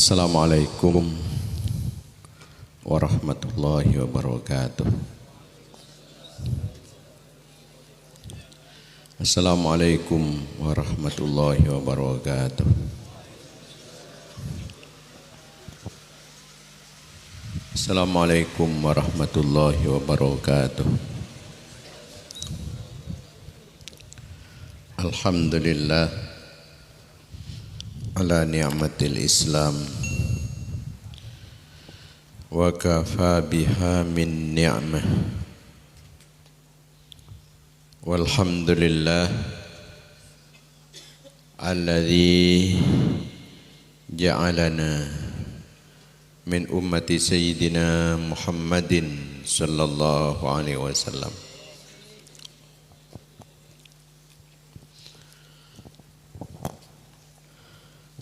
Assalamualaikum warahmatullahi wabarakatuh. Assalamualaikum warahmatullahi wabarakatuh. Assalamualaikum warahmatullahi wabarakatuh. Alhamdulillah ala ni'matil Islam wa kafa biha min ni'mah. Walhamdulillah alladzi ja'alana min ummati sayyidina Muhammadin sallallahu alaihi wasallam.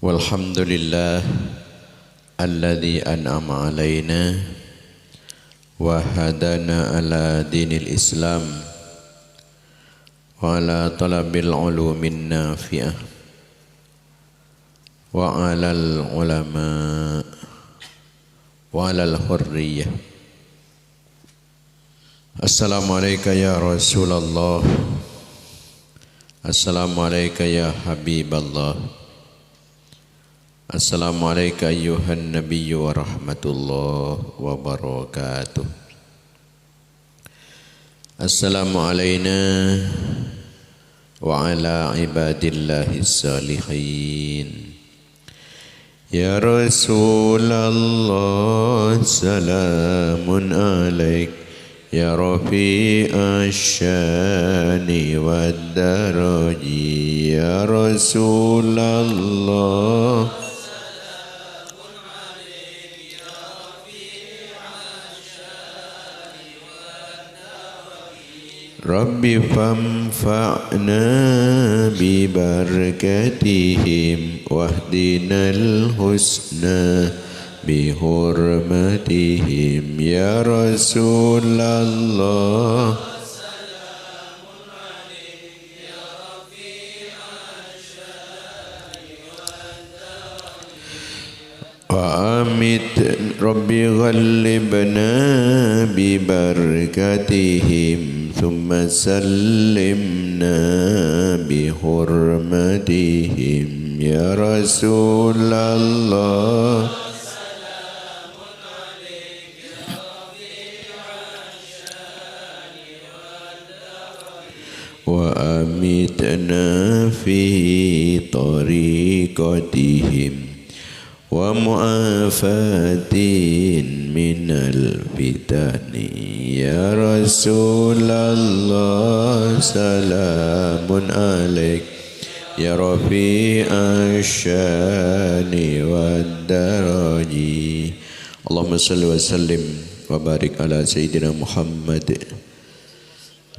Walhamdulillah alladzi an'ama alaina wa hadana ala dinil Islam wa ala talabil ulumin nafi'ah wa alal ulama wa alal hurriyah. Assalamualaikum ya Rasulullah, assalamualaikum ya Habiballah, assalamualaikum ayyuhan nabiyyu wa rahmatullahi wa barakatuh. Assalamu alayna wa ala ibadillahi salihin. Ya Rasulullah salamun alaik ya rafi'ash syani wad daraji. Ya Rasulullah Rabbi famfa'na bi barakatihim wahdinal husna bi hurmatihim. Ya Rasulullah wa amit Rabbi ghallibna bi barakatihim thumma sallimna bi hurmatihim. Ya Rasulullah wa amitna fi tariqatihim wa mu'afatin minal fitani. Ya Rasulullah salamun alaik ya rafi'ash syani wad daraji. Allahumma salli wa sallim wa barik ala sayyidina Muhammad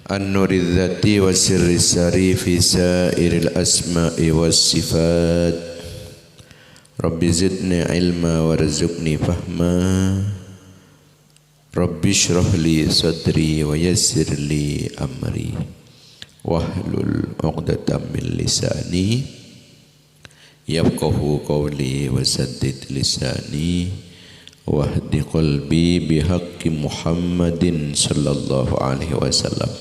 an-nuriz zati wa sirri sari fi sairil asma'i was sifat. Rabbi zidni ilma warzuqni fahma. Rabbi shrah li sadri wa yassir li amri wahlul 'uqdatam min lisani yafqahu qawli wa saddid lisani wahdi qalbi bihaqqi Muhammadin sallallahu alaihi wasallam.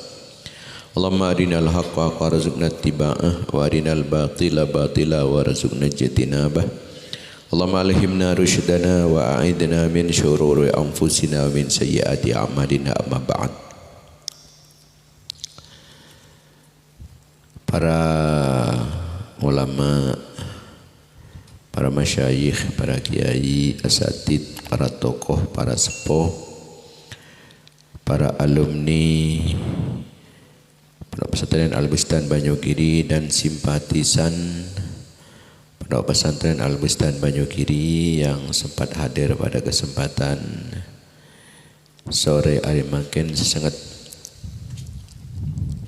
Allahumma arinal haqqa warzuqna ittiba'ah wa arinal batila batila warzuqna ijtinabah. Allahumma alhimna rusydana wa a'idna min syururi anfusina wa min sayyiati a'malina. Amma ba'd. Para ulama, para masyayikh, para kiai, asatid, para tokoh, para sepuh, para alumni Pondok Pesantren Al-Bustan Banyugiri dan simpatisan Pondok Pesantren Al-Bustan Banyugiri yang sempat hadir pada kesempatan sore hari makin sangat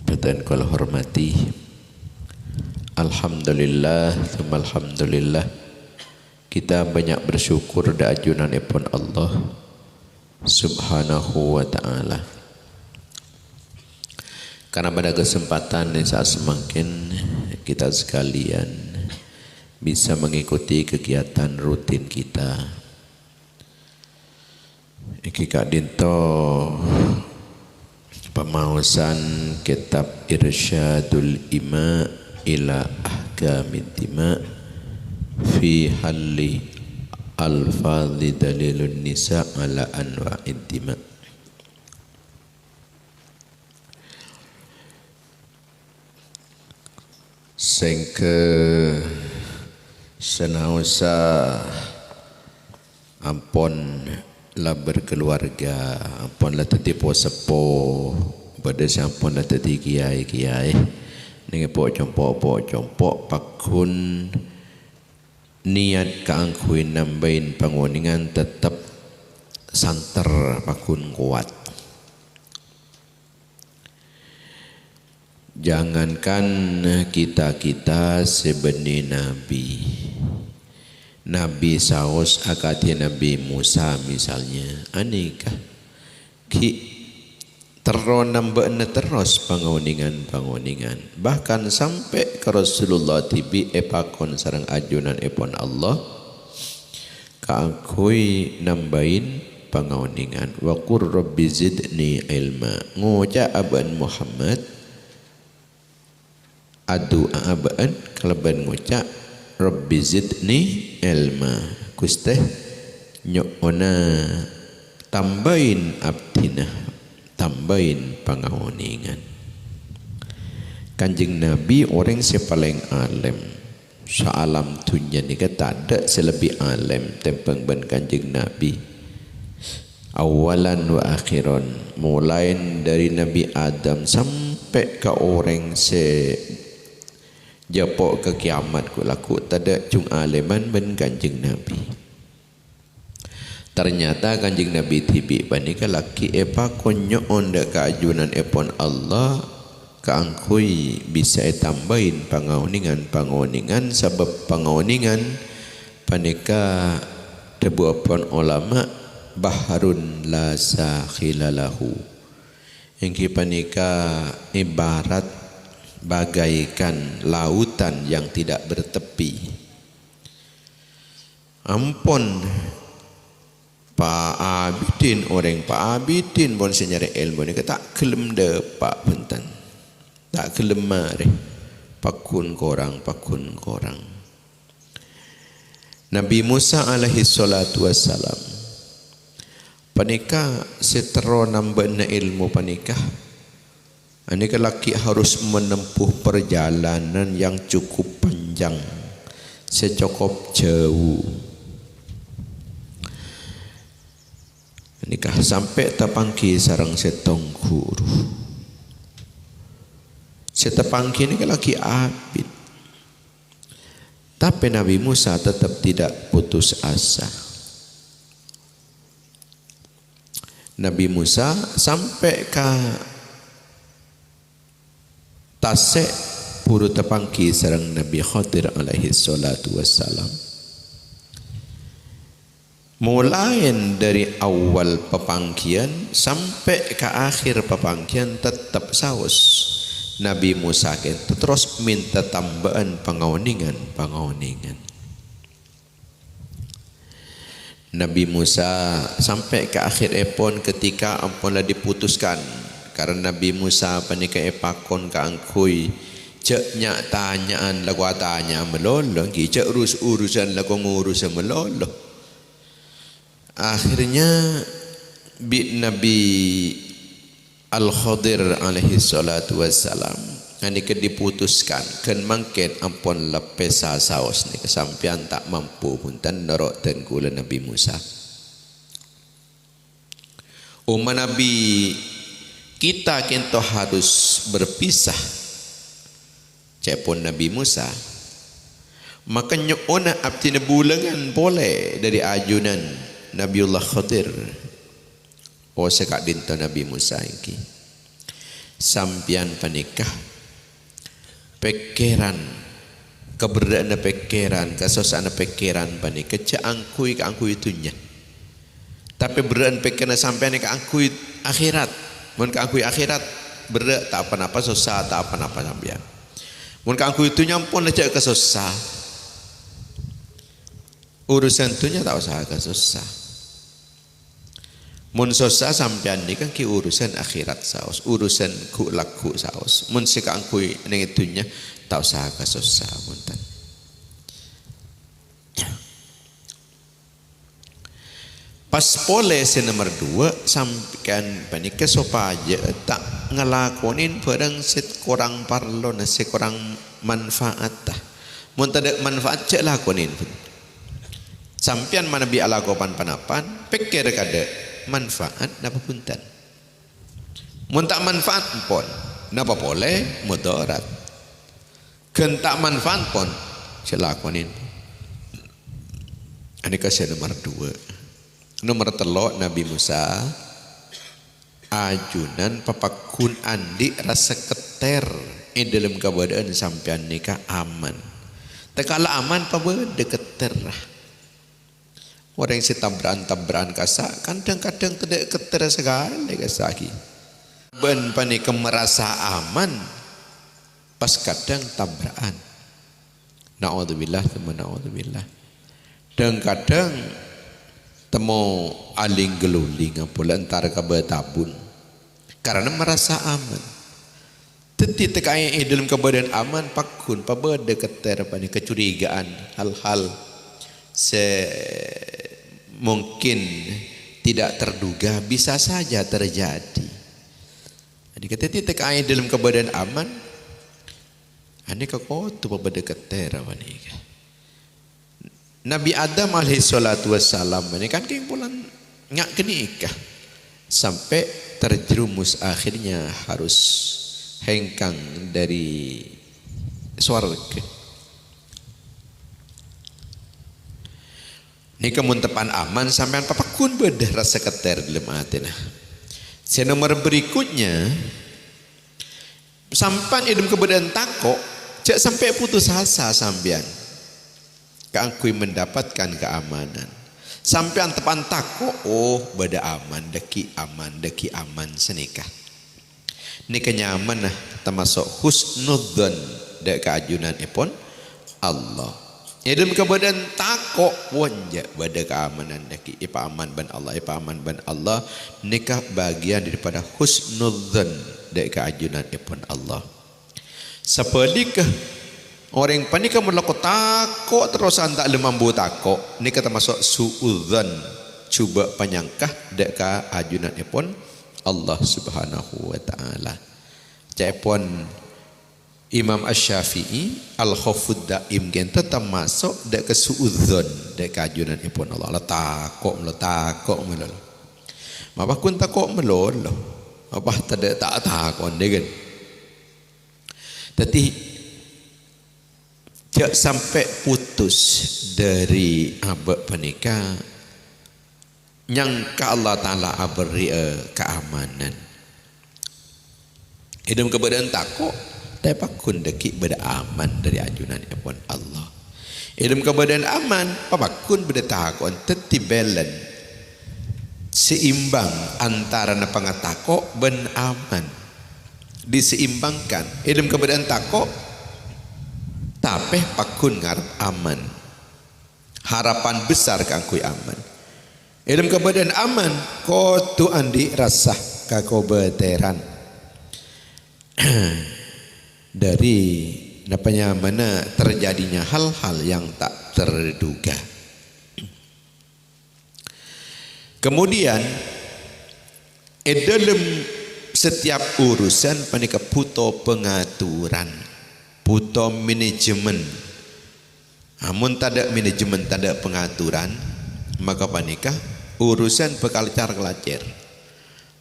bertan kul hormati. Alhamdulillah, alhamdulillah, kita banyak bersyukur da ajunanipun Allah Subhanahu wa ta'ala. Karena pada kesempatan yang saat semakin kita sekalian bisa mengikuti kegiatan rutin kita. Iki Kak Dinto pemausan kitab Irsyadul Ima ila Ahkamid Dima fi halli al-fadhi dalilun nisa ala anwa'id dima. Sing ke senausa ampun lah berkeluarga, ampun lah tadi po sepo, pada sampun lah tadi kiai ni pok compok pakun niat keangkuin nambahin penguningan tetap santer pakun kuat. Jangankan kita sebeni Nabi saus akati Nabi Musa misalnya, anikah ki teronambahna terus penguningan, bahkan sampai ke Rasulullah tibi epakon sarang ajunan epon Allah kaakui nambahin penguningan. Wa qur rabbi zidni ilma, ngoja aban Muhammad adu abaan kalaban ngucap rabbi zidni ilma, kusteh nyokona tambahin abdina, tambahin pengawaningan. Kanjeng Nabi orang yang paling alim sealam dunia ni tak ada selebih alim tempeng ban kanjeng Nabi. Awalan wa akhiran, mulai dari Nabi Adam sampai ke orang japok ke kiamat ku laku tada cung aleman ben kanjeng Nabi. Ternyata kanjeng Nabi tibi banika laki epa konyo onda keajunan epon Allah kaangkui bisa tambahin pangauningan sebab pangauningan panika debu epon ulama baharun la sakhilalahu, yang panika ibarat bagaikan lautan yang tidak bertepi. Ampun Pak Abidin, orang Pak Abidin pun senyara ilmu ni tak kelem de Pak Punten, tak kelem mari pakun korang. Nabi Musa alaihi salatu wassalam panika setero nambahna ilmu panika. Anika laki harus menempuh perjalanan yang cukup panjang, secukup jauh. Anika sampai tapangki sarang setong guru. Setapangki ini laki abid. Tapi Nabi Musa tetap tidak putus asa. Nabi Musa sampai ke tasek puru tepangki sarang Nabi Khadir alaihi salatu wassalam. Mulai dari awal pepangkian sampai ke akhir pepangkian tetap saus. Nabi Musa itu terus minta tambahan pengawaningan. Nabi Musa sampai ke akhir epon ketika ampunlah diputuskan. Karena Nabi Musa panika epakon kaangkui cek nyak tanyaan lagu tanya melolo, cek urusan lagu ngurusan melolo. Akhirnya Nabi Al-Khadir alaihi salatu wassalam anika diputuskan kan mangken ampun lepesa saos ni kesampian tak mampu punten norok dan kula Nabi Musa. Nabi kita kento harus berpisah cepon Nabi Musa, maka nyokona abdi bulangan boleh dari ajunan Nabiullah Khadir. Sekak dinto Nabi Musa iki sampian panikah pekeran keberadaan pekeran kasosana pekeran panikah caangkui kaangkui itunya, tapi beradaan pekeran sampian kaangkui akhirat. Mun kaangkui akhirat berat tak apa-apa susah tak apa-apa sampean. Mun kaangkui itu nyampun aja ke susah. Urusan tunya tak usah agak susah. Mun susah sampean ni kan ki urusan akhirat saos, urusan ku laku saos. Mun sika angkui ning itunya tak usah agak susah muntan. Pas polisi nomor 2 sampean panika supaya tak ngelakonin barang kurang parlo na kurang manfaat tah. Mun tak ada manfaat cek lakonin. Sampean mana bi alagopan panapan pikir kada manfaat napa punten. Mun tak manfaat pun napa boleh mudarat. Ken tak manfaat pun celakonin. Ini kasih nomor 2. Nomor 3 Nabi Musa ajunan papakun andi rasa keter dalam keadaan sampean nikah aman. Tekala aman pabede keter lah. Orang yang tabran kasa kadang-kadang tidak keter sekali kasaki. Ben panika merasa aman pas kadang tabraan. Naudzubillah teman naudzubillah. Dan kadang temu aling geluling pula antara kabetabun karena merasa aman. Teti tekai dalam keadaan aman pakun pabede keter pani kecurigaan hal-hal mungkin tidak terduga bisa saja terjadi. Jadi ketika tekai dalam keadaan aman, ane kekotu pabede keter pani. Nabi Adam alaihi salatu wassalam ini kan keimpulan ngak kenikah sampai terjerumus akhirnya harus hengkang dari swarga. Nika mun tepan aman sampean papakun bedah rasa keter dalam hati nah. Nomor berikutnya sampan idem kebedan takok cak sampai putus asa sampean. Keangkui mendapatkan keamanan. Sampean tepan takok oh beda aman deki aman senikah. Nika nyaman nah termasuk husnudzon dek keajunan ipun Allah. Dalam keadaan takok wanja pada keamanan daki ipa aman ban Allah nikah bagian daripada husnudzon dek keajunan ipun Allah. Sepelikah orang panika melaku takok terus tak lemambu takok nikah termasuk suudzon cuba penyangkah dek keajunan ipun Allah Subhanahu wa taala. Cepon Imam Asy-Syafi'i al-Khafud Daim gen tetap masuk dek ke suudzon dek kajunan ipun Allah. Takok melol. Mapa kun takok melol. Apa tak takon dek kan. Tapi jak sampai putus dari abad penikah nyangka Allah Taala beri keamanan. Dalam keadaan takok tapi kun deki beda aman dari ajunan ipun Allah. Dalam keadaan aman, papakun beda takon teti belen seimbang antara na pangatako ben aman diseimbangkan. Dalam keadaan takok tapi pakun ngarep aman. Harapan besar kangkui aman. Dalam keadaan aman, ko tu andi rasah kako beteran. Dari napanya mana terjadinya hal-hal yang tak terduga. Kemudian dalam setiap urusan panika puto pengaturan, puto manajemen. Amun tak ada manajemen, tak ada pengaturan, maka panika urusan bekal cara kelacir.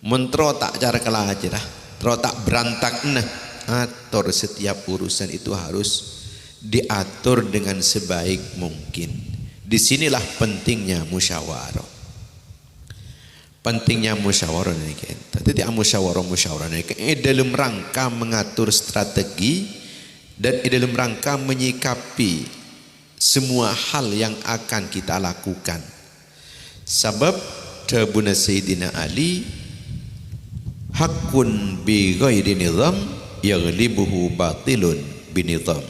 Mentro tak cara kelacir, tro tak berantak nah. Atur setiap urusan itu harus diatur dengan sebaik mungkin. Disinilah pentingnya musyawarah. Pentingnya musyawarah ini kita. Jadi musyawarah ini dalam rangka mengatur strategi dan dalam rangka menyikapi semua hal yang akan kita lakukan. Sebab Dabuna Sayyidina Ali hakun bi ghairi nizam yaghlibuhu batilun binidham.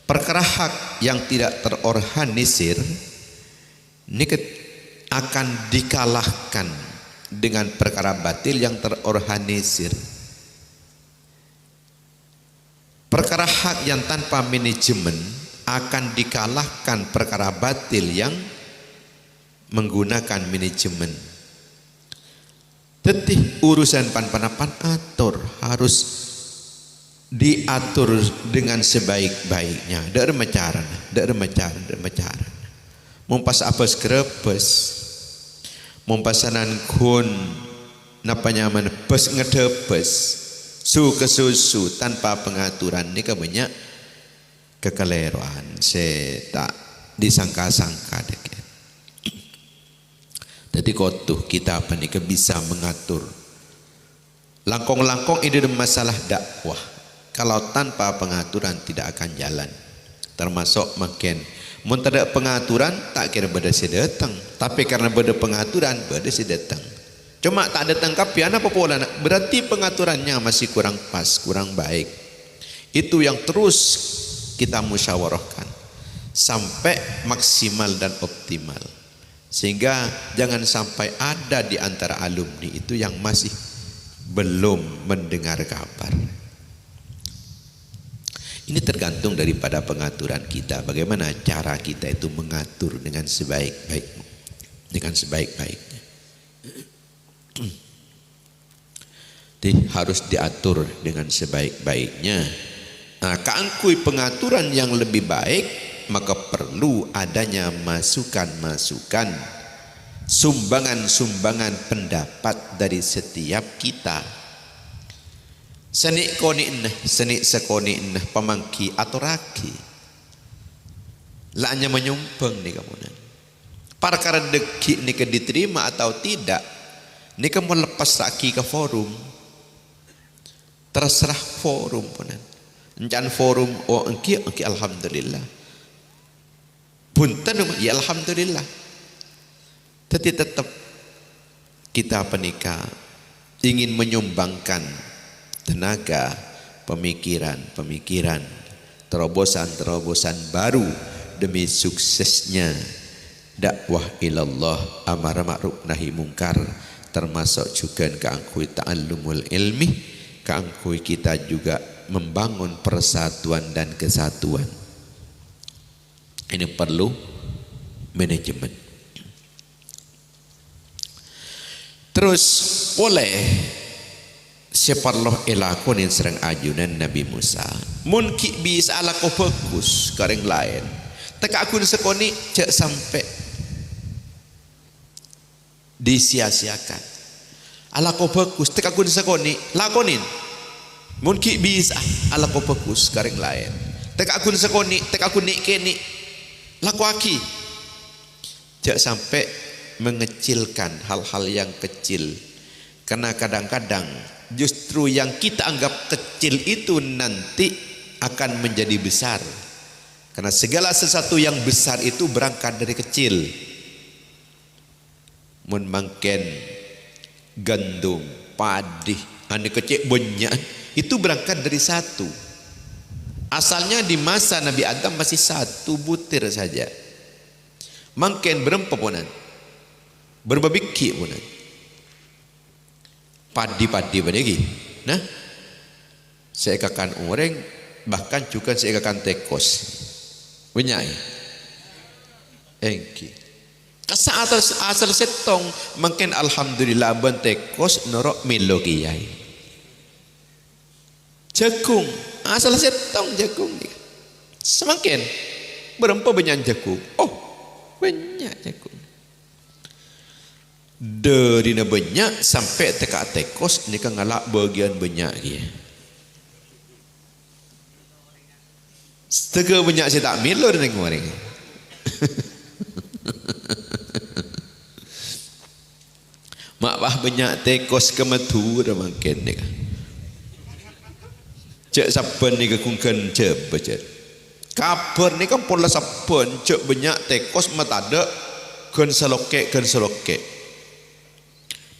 Perkara hak yang tidak terorganisir ini akan dikalahkan dengan perkara batil yang terorganisir. Perkara hak yang tanpa manajemen akan dikalahkan perkara batil yang menggunakan manajemen. Tetih urusan pan-panapan atur harus diatur dengan sebaik-baiknya. Dak remacaran. Mumpas apa skrepes. Mumpasanan kun napa nyaman pes ngedepes. Su ke susu tanpa pengaturan ini banyak kekeliruan. Saya tak disangka-sangka dek. Jadi kotuh kita apa nih bisa mengatur. Langkong-langkong ini masalah dakwah. Kalau tanpa pengaturan tidak akan jalan. Termasuk makin mun tak ada pengaturan tak kira beda datang. Tapi karena beda pengaturan beda datang. Cuma tak ada tangkapian apa pola, berarti pengaturannya masih kurang pas, kurang baik. Itu yang terus kita musyawarahkan sampai maksimal dan optimal. Sehingga jangan sampai ada di antara alumni itu yang masih belum mendengar kabar. Ini tergantung daripada pengaturan kita, bagaimana cara kita itu mengatur dengan sebaik-baiknya. Dengan sebaik-baiknya. Harus diatur dengan sebaik-baiknya. Nah, keangkui pengaturan yang lebih baik, maka perlu adanya masukan-masukan, sumbangan-sumbangan pendapat dari setiap kita. Senik sekoni pemangki atau raki. Lanya menyumpeng nih kamu. Perkara deki nih diterima atau tidak. Nih kamu lepas raki ke forum. Terserah forum punan. Encan forum engki alhamdulillah. Punten ya alhamdulillah. Tapi tetap kita penikah ingin menyumbangkan tenaga, pemikiran, terobosan baru demi suksesnya dakwah ilallah, amar ma'ruf nahi mungkar, termasuk juga keangkui ta'allumul ilmi. Keangkui kita juga membangun persatuan dan kesatuan. Ini perlu manajemen. Terus boleh separloh elakunin serang ajunan Nabi Musa. Mun ki bisa ala ko fokus kareng lain. Teka aku sekoni cek sampai disia-siakan. Ala ko fokus teka kun sakoni lakonin mungkin bisa ala ko fokus kareng lain teka kun sakoni teka kun nikeni lakuaki jak sampai mengecilkan hal-hal yang kecil, karena kadang-kadang justru yang kita anggap kecil itu nanti akan menjadi besar, karena segala sesuatu yang besar itu berangkat dari kecil. Mun mangken gandum, padi, ane kecil banyak itu berangkat dari satu. Asalnya di masa Nabi Adam masih satu butir saja. Mangken berempat punan, berbabiki punan, padi lagi. Nah, saya kakan orang, bahkan juga saya kakan tekos, punya. Engki. Asal setong makin alhamdulillah bentekos norok milo kiai. Jagung asal setong jagung dia. Semakin berapa banyak jagung? Oh banyak jagung. Dari banyak sampai teka tekos ni kan ngalak bagian banyak dia. Setega banyak saya tak milo dengan orang. Mak bah banyak tekos kemetur makin ni kan. Cek saben ni kekungkan cek becet. Kabar ni kan pola saben cek banyak tekos mata ada kan seloke.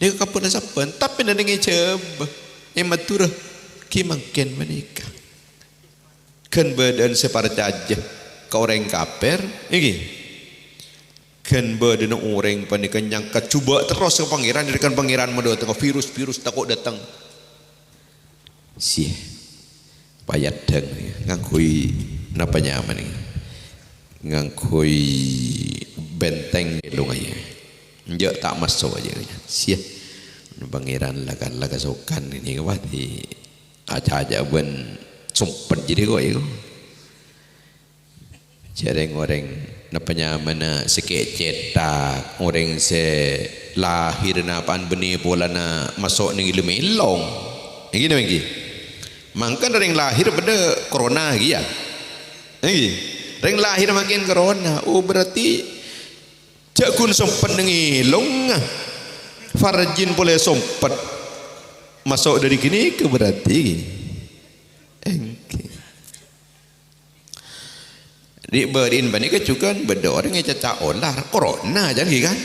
Ni kabar saben tapi nanti cek yang matur ki makin menikah. Kan badan separta aja ke orang kaper ini. kan berdena orang panikan yang kecuba terus ke pangeran dirikan pangeran mada tengah virus takut datang sih payat deng ngangkui napa nyaman ni ngangkui benteng dong aja njak tak masuk aja sih pangeran laga sokan ini kawati aja ben sumpet jadi kok itu jarang-orang napanya mana sikit cetak orang se lahir na pan benih pola na masuk ni ilmu ilong lagi ni lagi mangkan orang lahir pada corona lagi ya lagi orang lahir makin corona berarti jakun sempat dengan ilong farjin boleh sempat masuk dari kini ke berarti di berin bani kecukan benda orang yang cacat olah corona jadi kan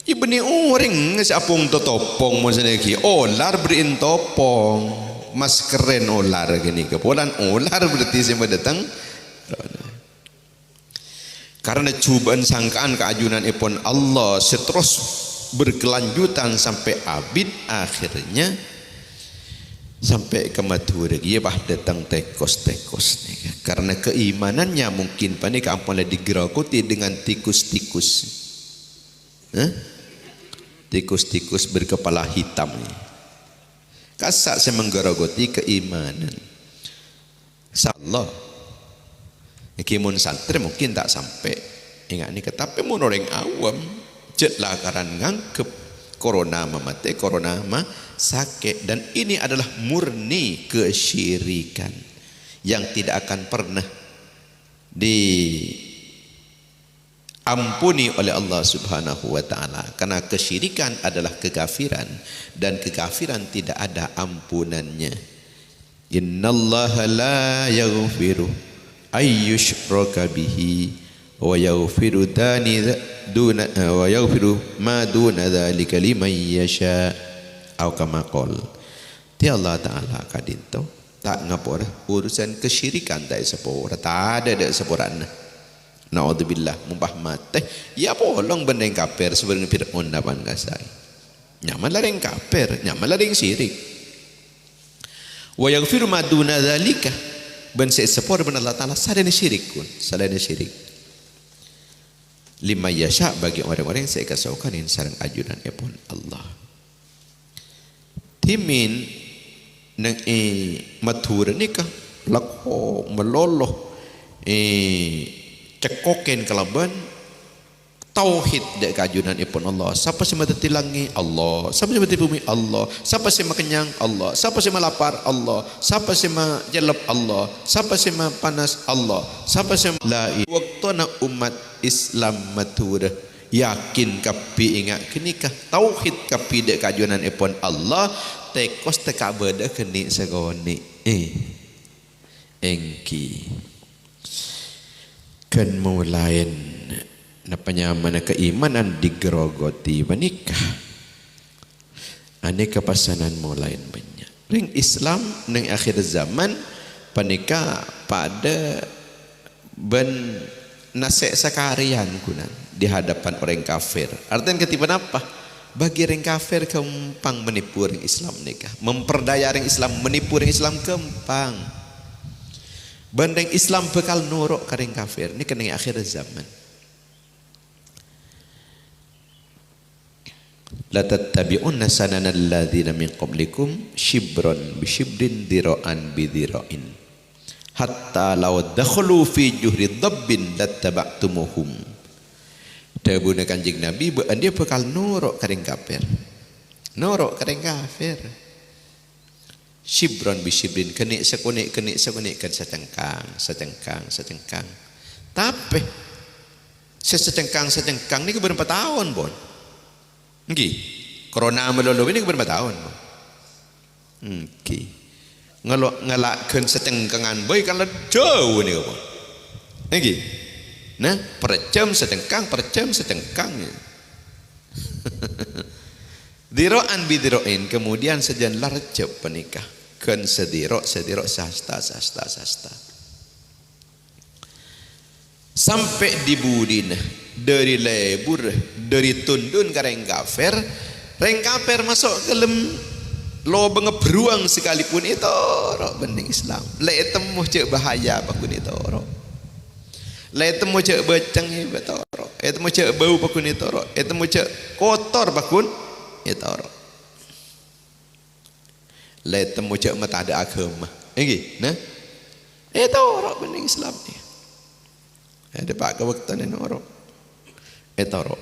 ibni orang siapung topong macam ni olar berin topong maskeren olar gini kepolan olar berarti semua datang karena cubaan sangkaan keajunan ipon Allah seterus berkelanjutan sampai abid akhirnya sampai ke matur dia bah datang tekos nih karena keimanannya mungkin panik ampun digerakoti dengan tikus-tikus tikus berkepala hitam kasak saya menggerogoti keimanan insyaallah kimun santri mungkin tak sampai ingat ni tapi mun orang awam jetlah karan ngangkep corona memate corona sakit dan ini adalah murni kesyirikan yang tidak akan pernah diampuni oleh Allah Subhanahu wa taala karena kesyirikan adalah kekafiran dan kekafiran tidak ada ampunannya. Innallaha la yaghfiru ayyushraka bihi wa yaghfiru wa yaghfiru ma duna dzalika liman yasha au kama qol ti Allah taala kadinto tak ngapor urusan kesyirikan tak sepora tak ada seporana naudzubillah mumpah mate ya bolong bendeng kafir sebenarnya Firaun dapan gasai nyaman lareng kafir nyaman lareng syirik wa yaghfiru ma duna dzalika ben sepor ben Allah taala sadane syirik kun sadane syirik lima yasha bagi orang-orang yang saya kasaukanin sareng ajunan epon Allah timin nang matur nikah lako meloloh cekoken kelaban tauhid dek kajunan ipun Allah siapa sih mati tilangi Allah siapa sih mati bumi Allah siapa sih kenyang Allah siapa sih lapar Allah siapa sih jelep Allah siapa sih panas Allah siapa sih la waktu na umat Islam matur yakin kapi ingat kenikah tauhid kapi dek kajunan ipun Allah tekos teka beda keni segoni engki kan mulain napanya mana keimanan digerogoti menikah aneka pasanan mulain banyak ring Islam neng akhir zaman panika pada ben nasek sakarian kunan di hadapan orang kafir artinya ketiban apa bagi orang kafir kempang menipu orang Islam nikah memperdaya orang Islam menipu orang Islam kempang bandeng Islam bekal nuruk ke orang kafir ini kena akhir zaman la tattabi'unna sanana alladhina min qablikum shibran bi shibrin dira'an bi dira'in hatta law dakhulu fi juhri dhabbin lattaba'tumuhum tabuna kanjeng Nabi dia bakal nuruk karing kafir nuruk karing kafir shibran bi shibrin kenik sekunik kan secengkang tapi secengkang ni berapa tahun bon nggih corona melolo ini berapa tahun bon nggih ngelakkeun secengkangan boy kan jauh ni bon nggih nah per jam secengkang diro'an bidiro'in kemudian sejan larjab penikah kan sediro sasta sampai di budina dari lebur dari tundun ke reng kafir masuk ke lem lo bengebruang sekalipun itu rok bening Islam le temu cek bahaya bakun itu rok le temu cek beceng itu rok temu cek bau bakun itu rok temu cek kotor bakun itu rok le temu cek mata ada agama iki nah itu rok bening Islam ni ada pak kewaktan ini rok itu rok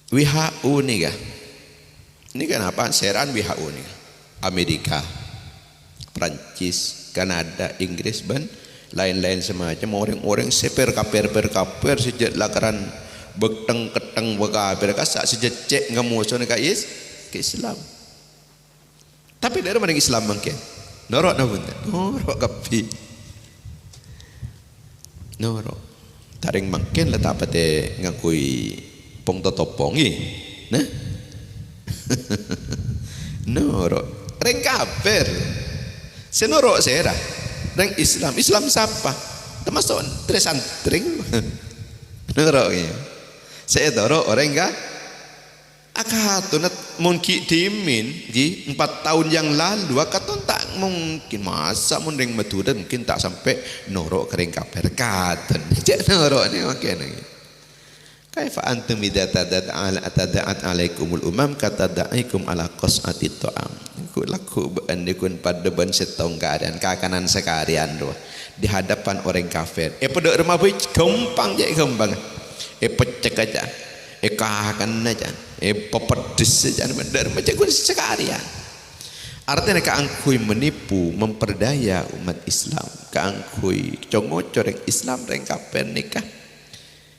WHO ni kah ini kenapa seran WHO ni Amerika Prancis Kanada Inggris ban lain-lain semacam orang-orang seper kaper sejak lakaran beteng keteng bekapir kasak sejak cek ngamuson ke Islam tapi dari mana Islam mungkin norok kapi norok taring mungkin lah tak pate ngakui pong totopongi nah norok reng kafir senorok serah reng Islam siapa termasuk tresantring noroknya saya dorok orang enggak akatunat mungkin dimin di 4 tahun yang lalu akatun tak mungkin masa mundeng metuda mungkin tak sampai norok kering kafir katen cek norok ni makanya kaifa antum idza tada'at alaikumul umam katadaikum ala qas'ati ta'am ku laku andikun pada ban setong keadaan kakanan sekalian doh di hadapan orang kafir pada rumah bae gampang je gampang pecek aja kakan aja pepedes aja benar macam kun sekalian artinya kaangkui menipu memperdaya umat Islam kaangkui congocor Islam reng kafir nikah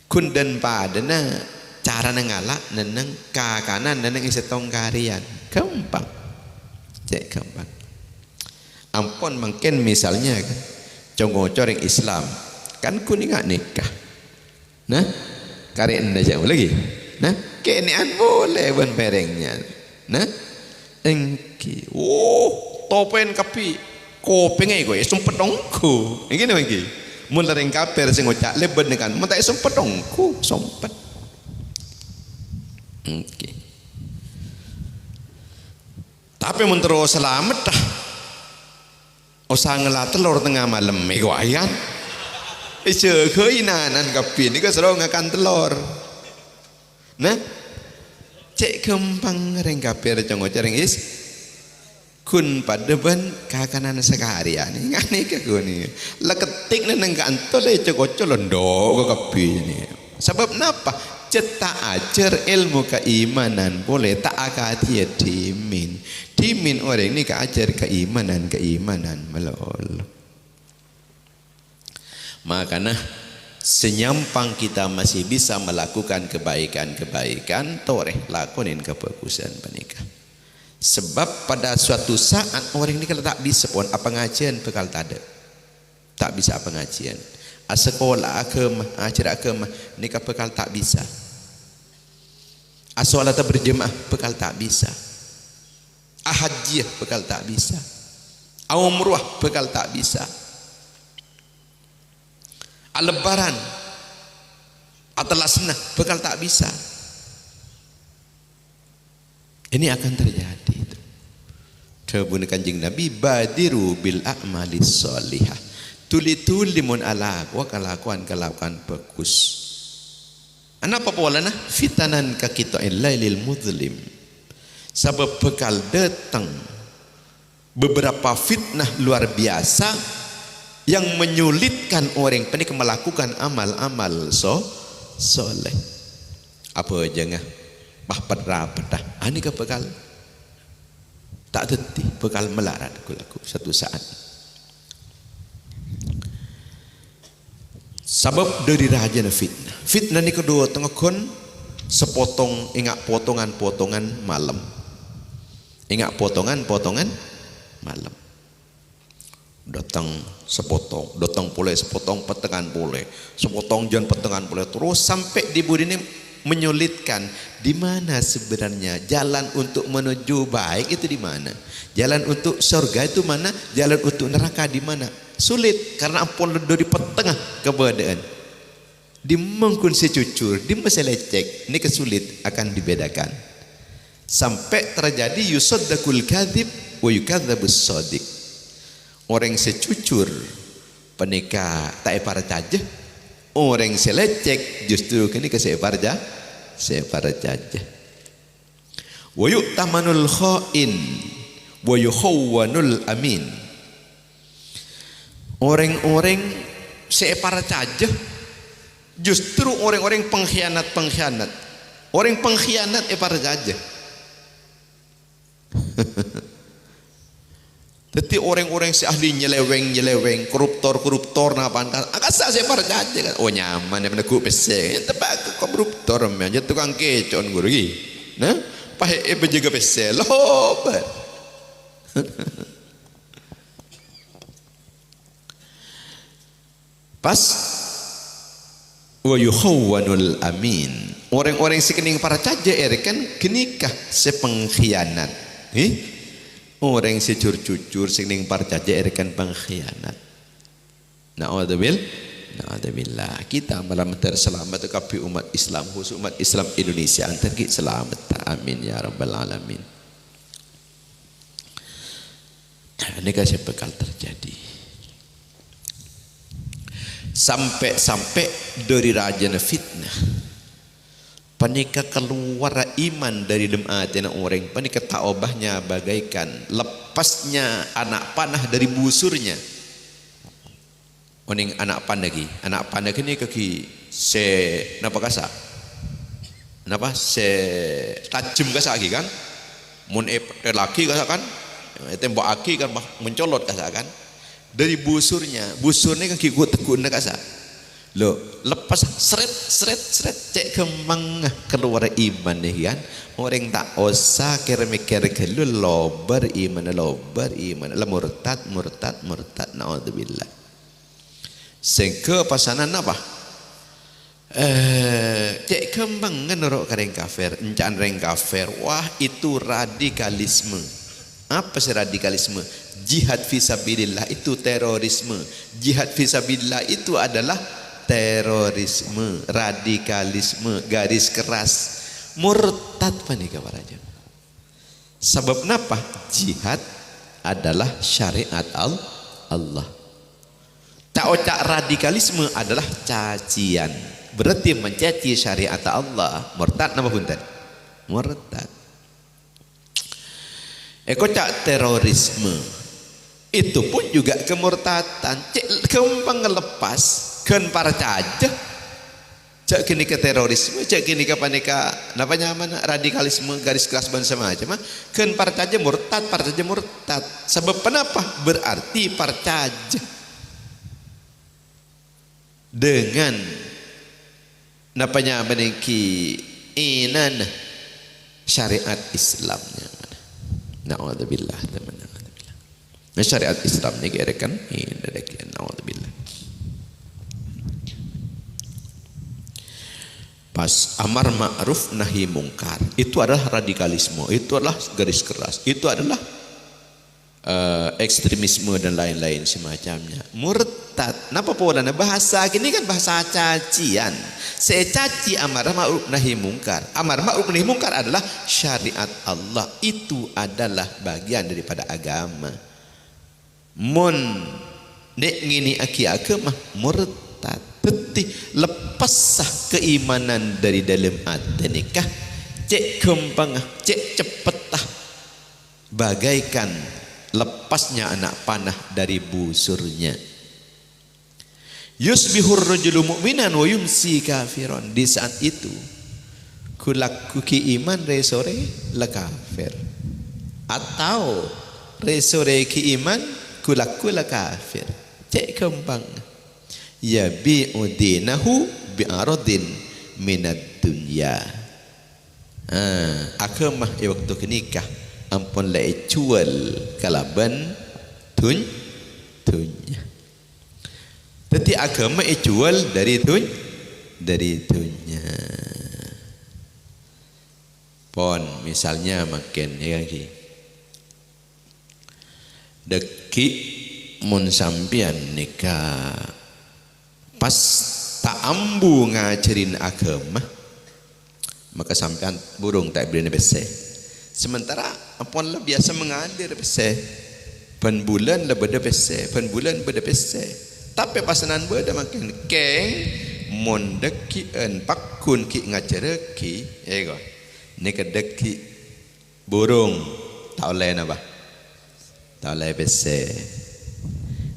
kundan padana cara ngalak neneng kakanan neneng setong karian gampang cek gampang ampun mungkin misalnya kan congocor Islam kan kuningan nikah nah karian aja lagi nah kenean boleh ban perengnya nah engki topen kapi kopeng ai gue sumpet dongku ngene iki mun lareng kafir sing ngocak leben kan mun tak sumpet dongku sumpet okay. Tapi mun terus selamat dah usah ngelat telur tengah malam iku ayan keuinanan kapi ni ke serong akan telur nah cek gampang reng kafir congocor kun pada ben kakanan sekalian ngane ke goni leketik nang kantor le cocok londo kapi ni sebab napa cetak ajar ilmu keimanan boleh tak akati dimin orang ni ajar keimanan melol makanya senyampang kita masih bisa melakukan kebaikan toreh lakonin kebagusan menikah sebab pada suatu saat orang ini kalau tak bisa pun apa pengajian bekal tak bisa pengajian sekolah agama ajar agama nikah bekal tak bisa solat berjemaah bekal tak bisa haji bekal tak bisa umrah bekal tak bisa lebaran atau lasnah bekal tak bisa ini akan terjadi itu kebun kanjeng Nabi badiru bil a'malis sholihah tuli mun ala wa kelakuan bagus anapa polana fitanan ka kita lailil mudlim sebab bekal datang beberapa fitnah luar biasa yang menyulitkan orang penik melakukan amal-amal soleh apa aja ngah rapat ini ke bekal tak teti bekal melarat aku satu saat sebab dari raja fitnah ni kedua tengah kon sepotong ingat potongan malam ingat potongan malam datang sepotong datang pulai sepotong petengan pulai sepotong jan petengan pulai terus sampai di budi ini menyulitkan. Di mana sebenarnya jalan untuk menuju baik itu di mana? Jalan untuk surga itu mana? Jalan untuk neraka di mana? Sulit karena ampun dari petengah keberadaan. Di mengkun secucur, di meselecek, ini kesulit akan dibedakan. Sampai terjadi yusaddaqul kadzib wa yukadzabus shadiq. Orang secucur penika tak percaya, orang selecek justru kini ke separja wa yu'tamanul khain wa yukhawwanul amin. Orang-orang separcaya justru orang-orang pengkhianat. Orang pengkhianat percaya. Jadi orang-orang si ahli nyeleweng, koruptor napan kan akasa saya percaya kan. Oh nyaman ya meneku pese tebak koruptor aja tukang kecon guru gi. Nah, pahe bejaga pese loh. Pas wa yukhawwanul amin. Orang-orang si kening percaya kan kenikah sepengkhianat. Orang secur-cucur sing parcaja erekan pengkhianat. Na'udzubillah. Kita malam terselamat kapi umat Islam, khusus umat Islam Indonesia antar kita selamat. Amin ya rabbal alamin. Ini kasih bekal terjadi. Sampai dari raja fitnah. Panika keluar iman dari dematina orang. Panika taubahnya bagaikan lepasnya anak panah dari busurnya. Oning anak panah ini kaki se napa kasa? Napa se tajam kasa lagi kan? Mun laki kasa kan? Tembok aki kan mencolot kasa kan? Dari busurnya kaki tekun kasa. Lo lepas seret cek kemang keluar iman nih kan. Orang tak usah mikir lu lobar iman la murtad naudzubillah. Sengke pasanan apa? Cek kembang ngerok kareng kafir, encan reng kafir. Wah itu radikalisme. Apa sih radikalisme? Jihad fisabilillah itu terorisme. Jihad fisabilillah itu adalah terorisme, radikalisme, garis keras, murtad panika paraja. Sebab napa? Jihad adalah syariat Allah. Cak radikalisme adalah cacian. Berarti mencaci syariat Allah. Murtad nama punten? Murtad. Cak terorisme itu pun juga kemurtatan. Cek kembang ngelepas kan para caja cak kini ke terorisme, cak kini ke panika namanya mana radikalisme garis keras bangsa macam kan para caja murtad sebab kenapa? Berarti para caja dengan namanya meniki inan syariat Islamnya. Na'udzubillah teman-teman. Syariat Islam ni kira kan ini dekian na'udzubillah. Pas amar ma'ruf nahi mungkar itu adalah radikalisme, itu adalah garis keras, itu adalah ekstremisme dan lain-lain semacamnya. Murtad, napa polana bahasa gini kan bahasa cacian. Saya caci amar ma'ruf nahi mungkar. Amar ma'ruf nahi mungkar adalah syariat Allah, itu adalah bagian daripada agama. Mun nek ngini aki mah murtad. Teti lepasah keimanan dari dalam hati nikah, cek kembang, cek cepetah bagaikan lepasnya anak panah dari busurnya. Yusbihur rajulu mu'minan wa yumsi kafiron. Di saat itu kuki iman resore la kafir, atau resore ki iman kulaku la kafir. Cek kembang ya bi'udinahu bi'aradin minad dunya. Akamah waktu kenikah ampun lai jual kalaban dunya. Jadi agama jual dari dunya. Pon misalnya makin ya ki. Deki mun sampian nikah pas tak ambu ngajarin agama maka sampean burung tak beri bese. Sementara apon lah biasa mengalir bese. Pen bulan lah beda bese, pen bulan beda bese. Tapi pasanan beda makin keng mun dekien pakun ki ngajar ki, ya go. Nika deki burung tak oleh napa? Tak oleh bese.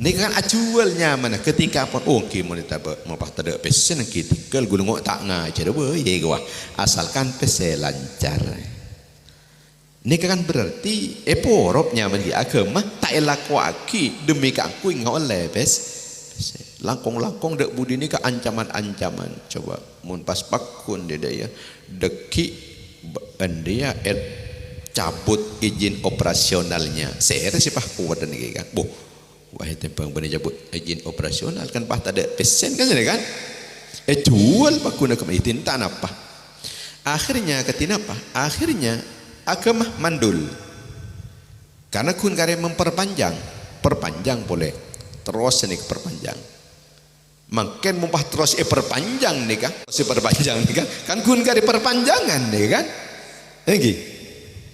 Nika kan acualnya mana ketika pun oh ki mun tak mau tak ada bese nang ki tinggal gulung tak ngajar be, ya go. Asalkan bese lancar. Nika kan berarti poropnya bagi agama tak elakuaki demi aku ngau oleh bes. Langkong-langkong dek budi ni ke ancaman-ancaman. Coba mun pas pakun dia ya deki dia cabut izin operasionalnya. Saya sipah kuat dan kan. Boh, wahai tempang benih cabut izin operasional kan pah tak ada pesen kan kan? Jual pakun agama izin tak apa. Akhirnya ketina apa? Akhirnya agama mandul. Karena kun karya perpanjang boleh. Terus ini perpanjang. Makin mumpah terus perpanjang nih kan? Si perpanjang nih kan kun kari perpanjangan nih kan?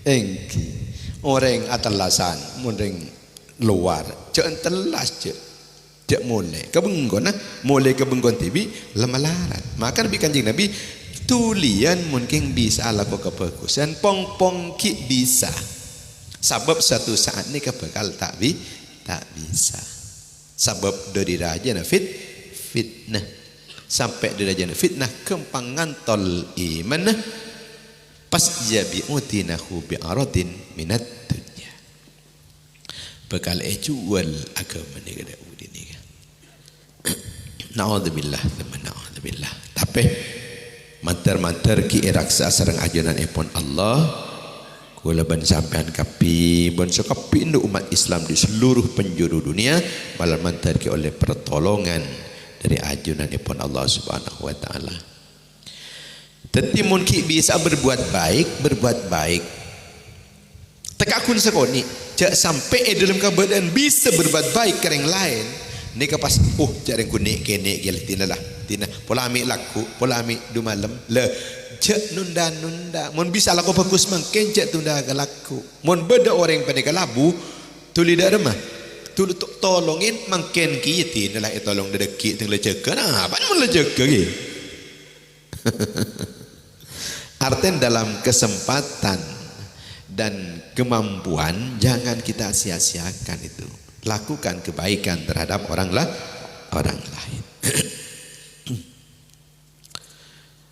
Engki. Orang atalasan, orang luar, jangan telas cek mulai. Kebenggon mulai kebenggon tibi lemalaran. Maka Nabi Kanjeng Nabi tulian mungkin bisa laku kebagusan, pong ki bisa. Sebab satu saat ini kebekal tak bisa. Sebab dari raja fitnah sampai dari raja fitnah kempangan tol iman pas jabi'utinahu bi'aradin minat dunya bekal jual agama ni kada udin ni naudzubillah tapi mantar ki raksa sareng ajaran epon Allah kula ban sampean kapi ban sekapi induk umat Islam di seluruh penjuru dunia malam mantarki oleh pertolongan dari ajunan pun Allah Subhanahu wa taala. Tetapi mungkin bisa berbuat baik. Tekakun sekoni, jak sampai dalam keadaan bisa berbuat baik ke yang lain. Nika pas jarang kunik kene gel tina pola amik laku, pola amik du malam le. Cek nunda mun bisa laku bagus mangken cek tunda laku mun beda orang pada kalabu tuli dak remah tuli tolongin mangken ki tinalah tolong dedeki ting lecek nah apa mun lecek ki arten dalam kesempatan dan kemampuan jangan kita sia-siakan itu lakukan kebaikan terhadap orang lain.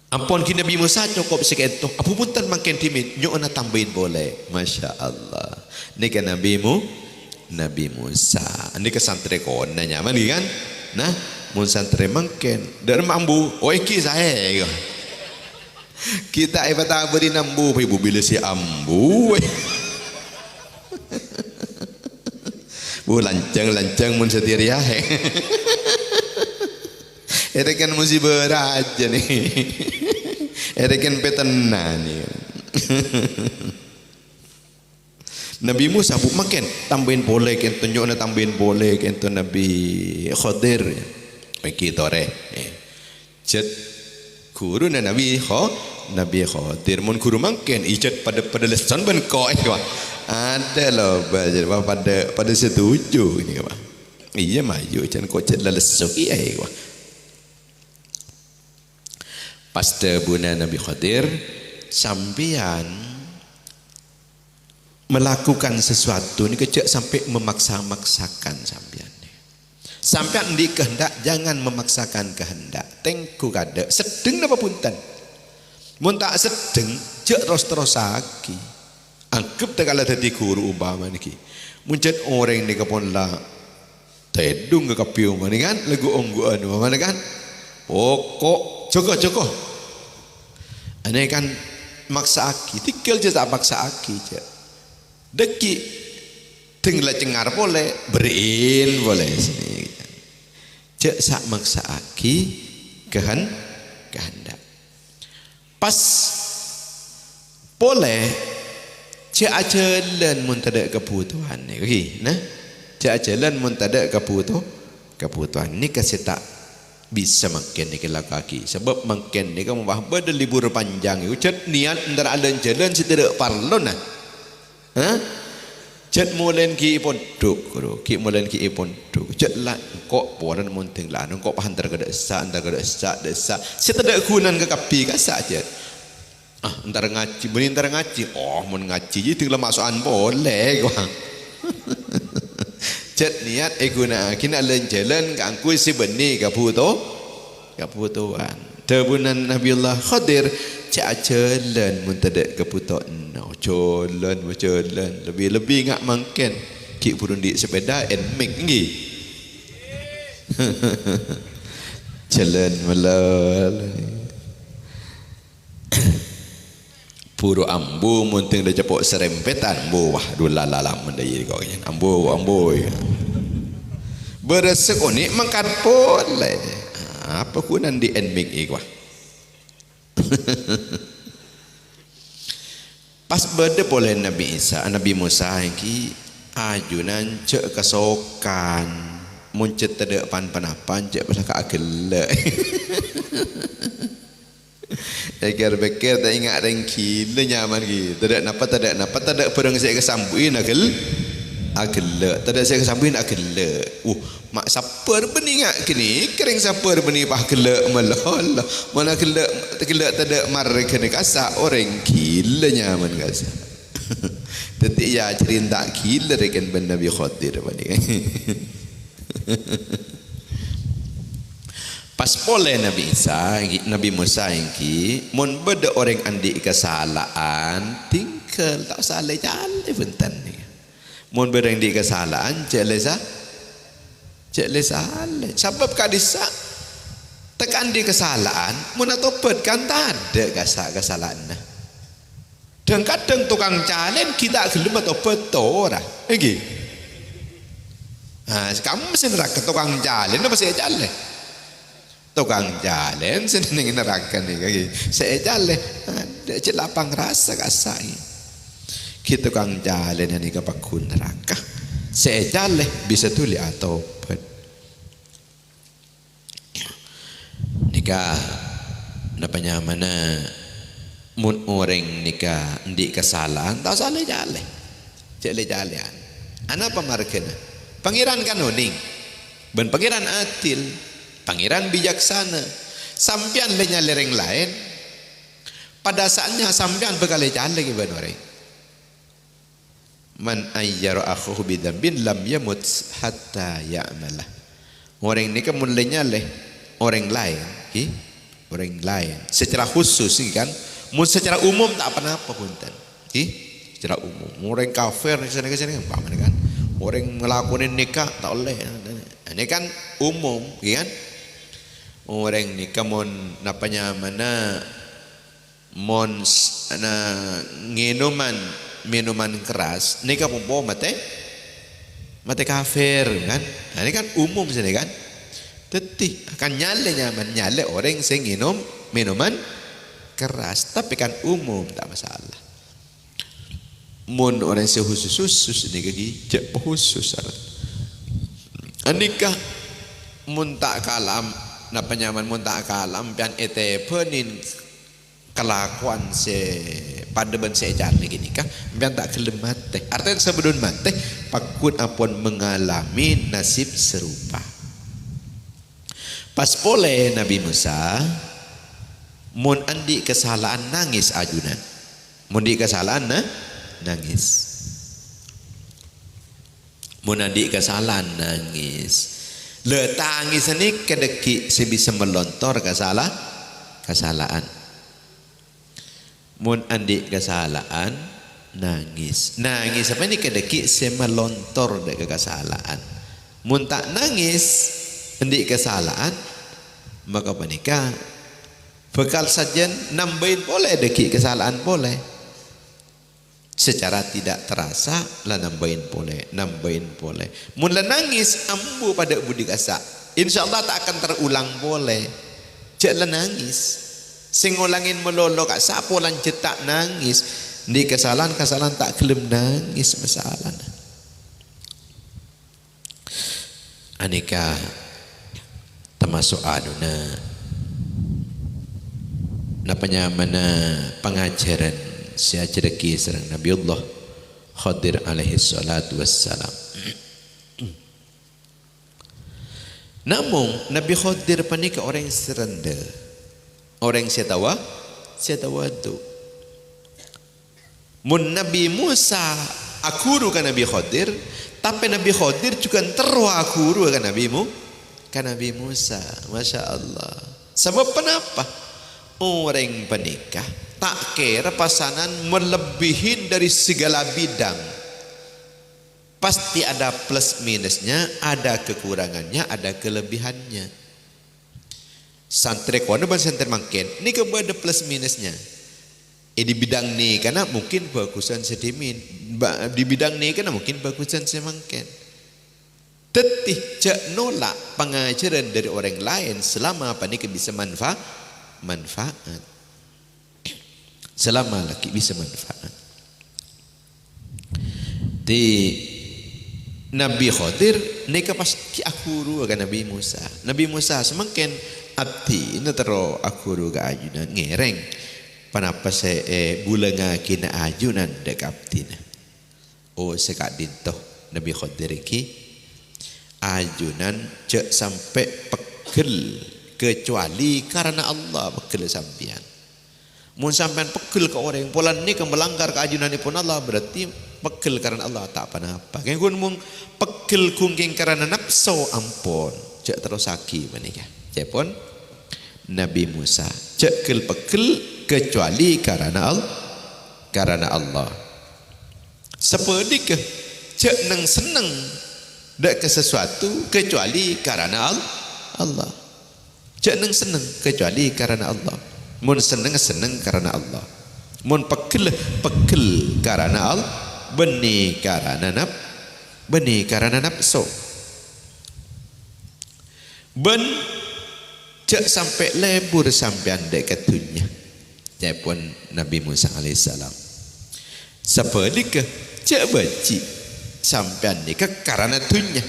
Ampun ki Nabi Musa cukup seketu. Apa punten makin timid, nyo ana tambahin boleh. Masya Allah. Ni kan Nabi Musa. Ni ke santri kona nyaman kan? Nah, mun santri makin der mambu, oi ki saya. Kita ibata beri nambu, ibu bila si ambu. Bu lancang mun setiria. Itu kan mesti berat aja nih. Itu kan petenan nih. Nabi Musa bu makin tambahin boleh kan tunjuk tambahin boleh kan tu Nabi Khadir. Bagi tore. Cet guru Nabi Khadir mun guru makin ijat pada lesan ben kau ada loh belajar pada setuju ini apa? Iya maju jangan kau cet lesuk iya apa? Pas debuna Nabi Khadir sampean melakukan sesuatu ini kecek sampai memaksa-maksakan sampean di kehendak jangan memaksakan kehendak tengku kada sedeng napa punten mun tak sedeng cek terus aki anggap tak kala dadi guru umpama niki muncet orang ni kapon la tedung ke kapiu mani kan lagu ongguan mana kan pokok Joko aneh kan maksa aki tikil je tak maksa aki je deki tinggal cengar boleh berin boleh sini je sak maksa aki kehendak pas boleh cak ajalan mun tada kebutuhan ni okey nah cak ajalan mun tada kebutuhan ni kasi tak bisa makan ni kala kaki sebab makan ni kan ber libur panjang itu cet niat ndara alan jalan tidak parlo nah ha cet mulen ki pun duk guru ki mulen ki pun duk cet la kok poran mun teng la kok pahantar ke desa desa setada kunan ke kapi ka saja ntar ngaji benih ntar ngaji mun ngaji je tinggal masukan boleh gua cet niat guna kina alan jalan ka angku si benih kebutuhan tebunan Nabiullah Khadir cak jalan mun tada kebutuhan jalan lebih ngak mangken ki purun di sepeda mik ngi jalan melal puru ambu mun teng da cepok serempetan bu wah dulalalam mendai kau ambu beresek oni mangkat boleh apa kunan di mik ikwa pas berde boleh Nabi Isa Nabi Musa ki ajunan cek kesokan muncet tedek pan-panapan cek pasal ka agel agar bekir tak ingat rengki le nyaman ki tidak napa tidak perang saya kesambuin agel tidak saya kesambuin agel mak sapar beningat kini kering sapar benih pah gelak melol mana gelak tidak mar kena kasak orang gila nyaman kasak tetik ya cerita gila rekan ben Nabi Khadir pas boleh Nabi Isa Nabi Musa ingki mun beda orang andi kesalahan tinggal tak salah jalan bentan ni mun beda andi kesalahan jelesa sebab kadisa tekan di kesalahan mun tobat kan tak ada kesalahan dan kadang tukang calen kita gelem tobat ora iki kamu mesti neraka tukang calen apa saya calen tukang jalen seneng neraka ni kaki saya jalen ada je lapang rasa kasai kita tukang jalen ni kapakun neraka saya jalen bisa tuli atau nikah napanya mana mun orang nikah ndi kesalahan tak salah jalen ana pamarkena pangeran kan uning ben pangeran atil pangeran bijaksana sampian lenya lereng lain pada saatnya sampian bekale jalan lagi banore man ayyara akhuhu bidzambin lam yamut hatta ya'malah orang ini kan mulanya leh orang lain orang lain secara khusus kan mun secara umum tak apa-apa punten secara umum orang kafir di sana kan orang ngelakuin nikah tak boleh ini kan umum kan orang nikah mon napanya mana mon minuman keras nikah pun mate kafir kan ini kan umum sini kan tetih akan nyale orang yang minum minuman keras tapi kan umum tak masalah mon orang khusus ni kaki cek khusus nikah mun tak kalam napanya mun tak kalam pian penin kelakuan pada ben jalan lagi nikah pian tak kelem mate artinya sebelum mate pakun apun mengalami nasib serupa pas boleh Nabi Musa mun andi kesalahan nangis ajunan mun di kesalahan nangis mun andi kesalahan nangis le tangis ni kedeki sebisa melontor kesalahan mun andi kesalahan nangis apa ni kedeki semelontor dek kesalahan mun tak nangis andi kesalahan maka panika bekal saja nambahin boleh deki kesalahan boleh secara tidak terasa lah nambahin boleh mula nangis ambu pada budi kasa insyaallah tak akan terulang boleh jangan nangis sing ngulangin melolo kak sapo lan cetak nangis Di kesalahan tak kelem nangis masalah. Aneka termasuk napanya mana pengajaran si ajarki serang Nabiullah Khadir alaihi salatu wassalam. Namun Nabi Khadir panika orang yang serendah, orang yang setawadu. Mun Nabi Musa akuru kan Nabi Khadir, tapi Nabi Khadir juga terwa akuru kan Nabi Musa. Masya Allah. Sebab kenapa? Orang penikah tak kira pasangan melebihin dari segala bidang. Pasti ada plus minusnya, ada kekurangannya, ada kelebihannya. Santri kono ban santri mangken, ini kepada plus minusnya. Di bidang ni karena mungkin bagusan sedimin, di bidang ni karena mungkin bagusan semangken. Tetih cak nolak pengajaran dari orang lain selama apa ni bisa manfaat. Selama lagi bisa manfaat. Di Nabi Khadir neka pas ki akuru akan Nabi Musa. Nabi Musa semangken abdi ini tero akuru ga ajunan ngereng. Panapa saya bulangan kina ajunan dek abdi na. Oh sekak dintoh Nabi Khadir ki ajunan cek sampai pegel kecuali karena Allah pegel sampian. Mun sampean pegel ke orang polan ni ke melanggar keajunan pun Allah berarti pegel karena Allah tak apa-apa. Kayak kun mung pegel kungking karena nafsu ampun cek terus saki menika. Cek pun Nabi Musa cek pegel kecuali karena Allah. Seperti ke cek nang seneng dak ke sesuatu kecuali karena Allah. Cek nang seneng kecuali karena Allah. Mun seneng karena Allah. Mun pegel karena Allah. Benih karena nafsu. Ben cek sampai lebur sampai andai ketunya. Japun Nabi Musa alaihissalam. Seperti ke cek beci sampai andai ke karena tunya.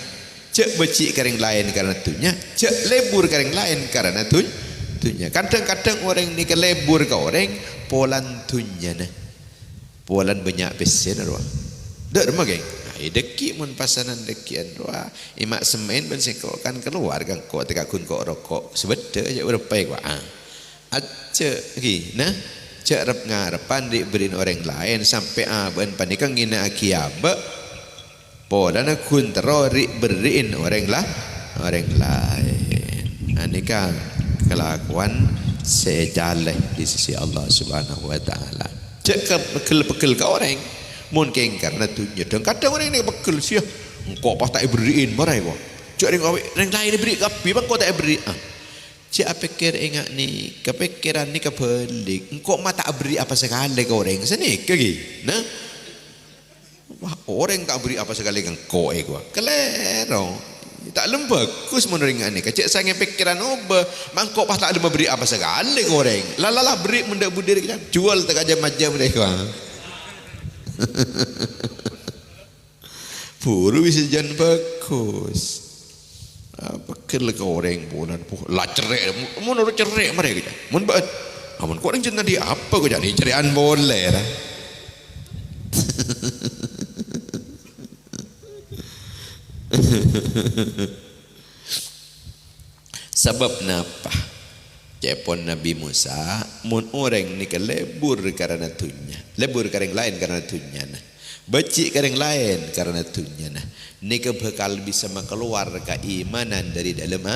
Cek beci kering lain karena tunya. Cek lebur kering lain karena tunya. Kadang-kadang orang ni ke lebur ke orang polan tunya nah. Polan banyak besen roh. Dak rumah geng. Ai deki mun pasanan dekian roh. Imak semen ben sekok kan keluar kan kok tekak kun kok rokok. Sebeda aja urepai gua. Ace gi nah. Cek rep ngarepan diberiin orang lain sampai ben panikang ngina akiaba. Polan kun terori beriin orang lain. Anika kelakuan sejaleh di sisi Allah Subhanahu wa taala. Cek pegel ke orang mungkin karena tunya. Dan kadang orang ni pegel sia engkau pas tak beriin marai kok. Cek orang lain beri kapi bang kau tak beri. Cek pikir ingat ni kepikiran ni kebalik. Engkau mata beri apa sekali ke orang sini kegi. Nah. Wah, orang tak beri apa sekali ke engkau gua. Kelero. Tak lembagus meneringan ni. Kecik saya pikiran obah. Mangkok pas tak ada beri apa sekali goreng. Lalalah beri mendak budir kita. Jual tak aja macam mereka. Puru bisa jangan bagus. Pakil ke orang bulan. Lah cerai. Menurut cerai mereka. Mun buat. Amun kau orang cinta di apa kau jadi ceraian boleh lah. Sebab napa cepon Nabi Musa mun orang ni ke lebur karena tunya, lebur kareng lain karena tunya nah, becik kareng lain karena tunya nah, ni ke bakal bisa keluar keimanan dari dalam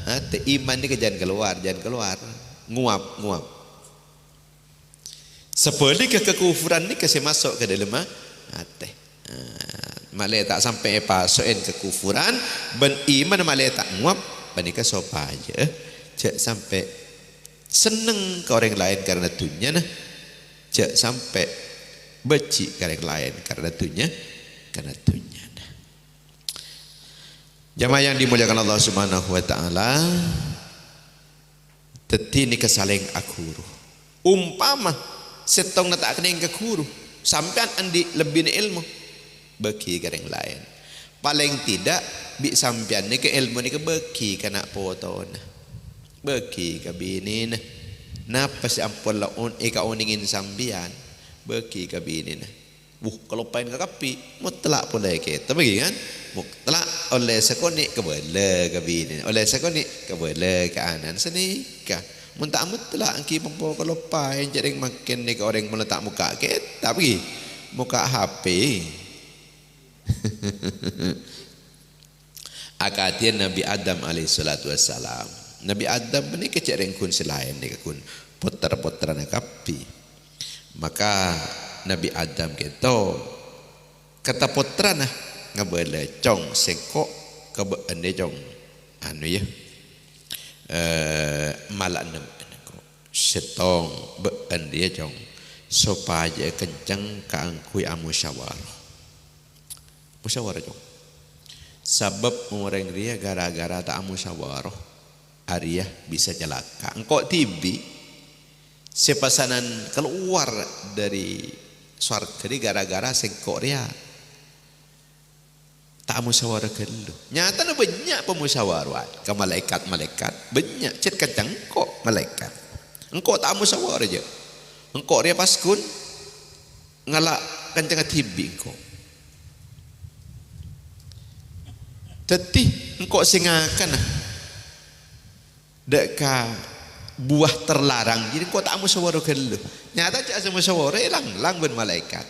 hati. Iman ni ke jangan keluar nguap seperti ke kekufuran ni ke masuk ke dalam hati. Malai tak sampai pasoin kekufuran ben iman malai tak nguap panika sopa aja cek sampai seneng ke orang lain karena tunya nah cek sampai beci ke orang lain karena tunya nah. Jamaah yang dimuliakan Allah Subhanahu wa taala, teti ni kesaling akuru umpama setong na tak kening ke guru Sampean andi lebih ilmu bagi ke yang lain. Paling tidak bi sampean ni ke ilmu ni ke bagi kana foto na. Bagi ke bini na. Napa si ampun la ka oningin sampean bagi ke bini na. Kalau pain ke kapi mutlak pula kita bagi kan. Mutlak oleh sekoni ke bela ke bini. Oleh sekoni ke bela ke anan senikah. Mun tak mutlak angki pempo kalau pain jadi makin ni ke orang meletak muka kita pergi muka HP. Akatian Nabi Adam alaihi salatu wassalam. Nabi Adam ni kecek rengkun selain ni kun putra-putra nak kapi. Maka Nabi Adam kita kata putra nah ngabele cong sengkok kebe cong anu ya. Malak nem setong bean dia jong supaya kencang kaangkui musyawarah jong sebab orang dia gara-gara tak musyawarah Arya bisa celaka engkau tibi sepasanan keluar dari surga gara-gara sengkok dia tak musyawarah dulu. Nyata banyak pemusyawarah ke malaikat banyak cet kacang kok malaikat. Engkau tak musyawarah aja. Engkau dia paskun ngalak kencang tibi engkau. Teti engkau singakan deka buah terlarang. Jadi engkau tak musyawarah dulu. Nyata cak musyawarah lang ben malaikat.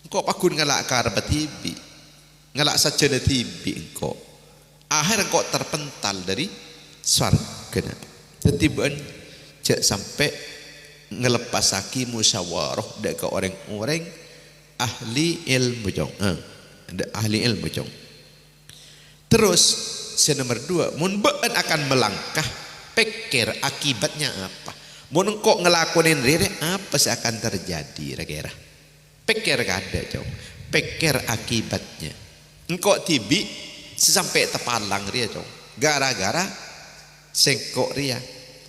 Engkau pakun ngalak karep tibi. Ngalak saja tibi engkau akhir engkau terpental dari surga tetiban cek sampai ngelepasaki musyawarah dek ke orang-orang ahli ilmu jong ahli ilmu jong. Terus nomor 2 mun beun akan melangkah pikir akibatnya apa mun engkau ngelakonin diri apa sih akan terjadi kira-kira pikir kada jong pikir akibatnya. Engkau tibi sampai tepalang dia cong gara-gara sengkok dia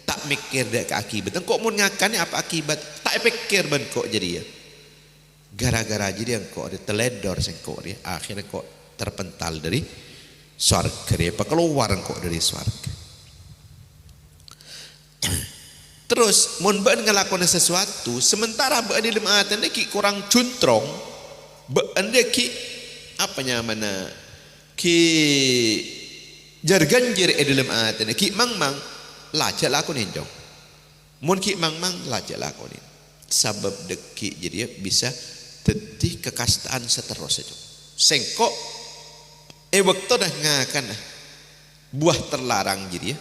tak mikir dek ke akibat engkau mau ngakannya apa akibat tak pikir ben kok jadi ya gara-gara jadi engkau ada teledor sengkok dia akhirnya kok terpental dari surga dia keluar engkau dari surga. Terus mun ben ngelakukan sesuatu sementara ben di lematan ki kurang cuntrong ben dia ki apanya mana ki jarganjir dalam atene ki mang lajak lakonin jong mun ki mang lajak lakonin sabab deki jadi bisa tetih kekastaan seterusnya jong sengkok waktu dah ngakan buah terlarang jadi ya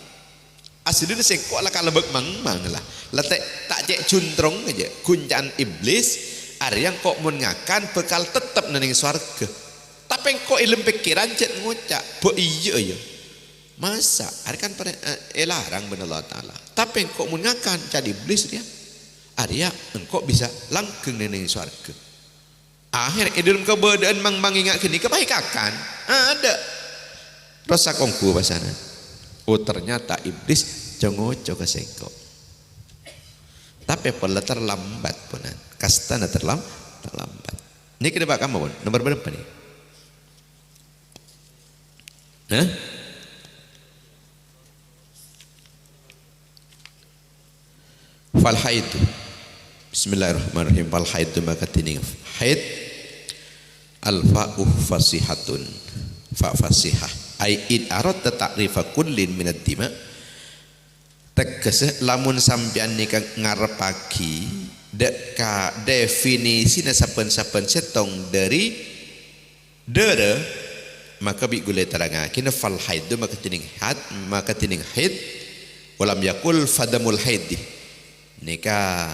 aslinya sengkok lah kalau bek mang lah letek tak cek cuntrong aja kuncan iblis yang kok mun ngakan bekal tetap nening swarga. Tapi engkau ilmu pikiran cek ngucap bo iya masa ada kan larang benar Allah Ta'ala tapi engkau mengakan jadi iblis dia Arya engkau bisa langgeng nenek surga akhir dalam keberadaan mang ingat kini kebaikan ada rasa kongku pasana ternyata iblis jongoco ke sengkok tapi perlu terlambat punan kastana terlambat ini kedebak kamu pun nomor berapa nih fal haidu bismillahirrahmanirrahim fal haidu maka tining haid al fa'u fasihatun fa fasihah ai in aradta ta'rifa kullin minad dima tegese lamun sampean nika ngarepaki deka definisi saben-saben setong dari dere maka bi gule terangakin fal haidu maka tining haid walam yakul fadamul haidi nika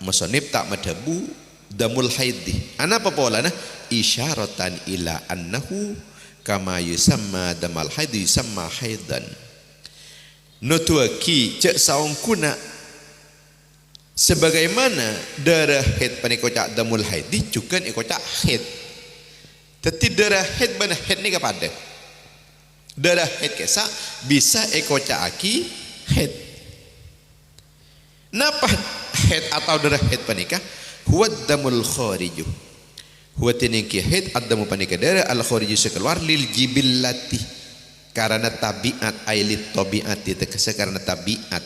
musonib tak madabu damul haidi apa polana isyaratan ila annahu kama yusamma damal haidi yusamma haidan nutuaki cek saung kuna sebagaimana darah haid panikocak damul haidi juga ikocak haid. Tetapi darah haid mana haid ni kepada darah haid kesa bisa ekocaaki haid. Napa haid atau darah haid panikah huwa damul khariju huwa tiniki haid adamu panika dara al khariju sekeluar lil jibillati karena tabiat ailit tabiati tegese karena tabiat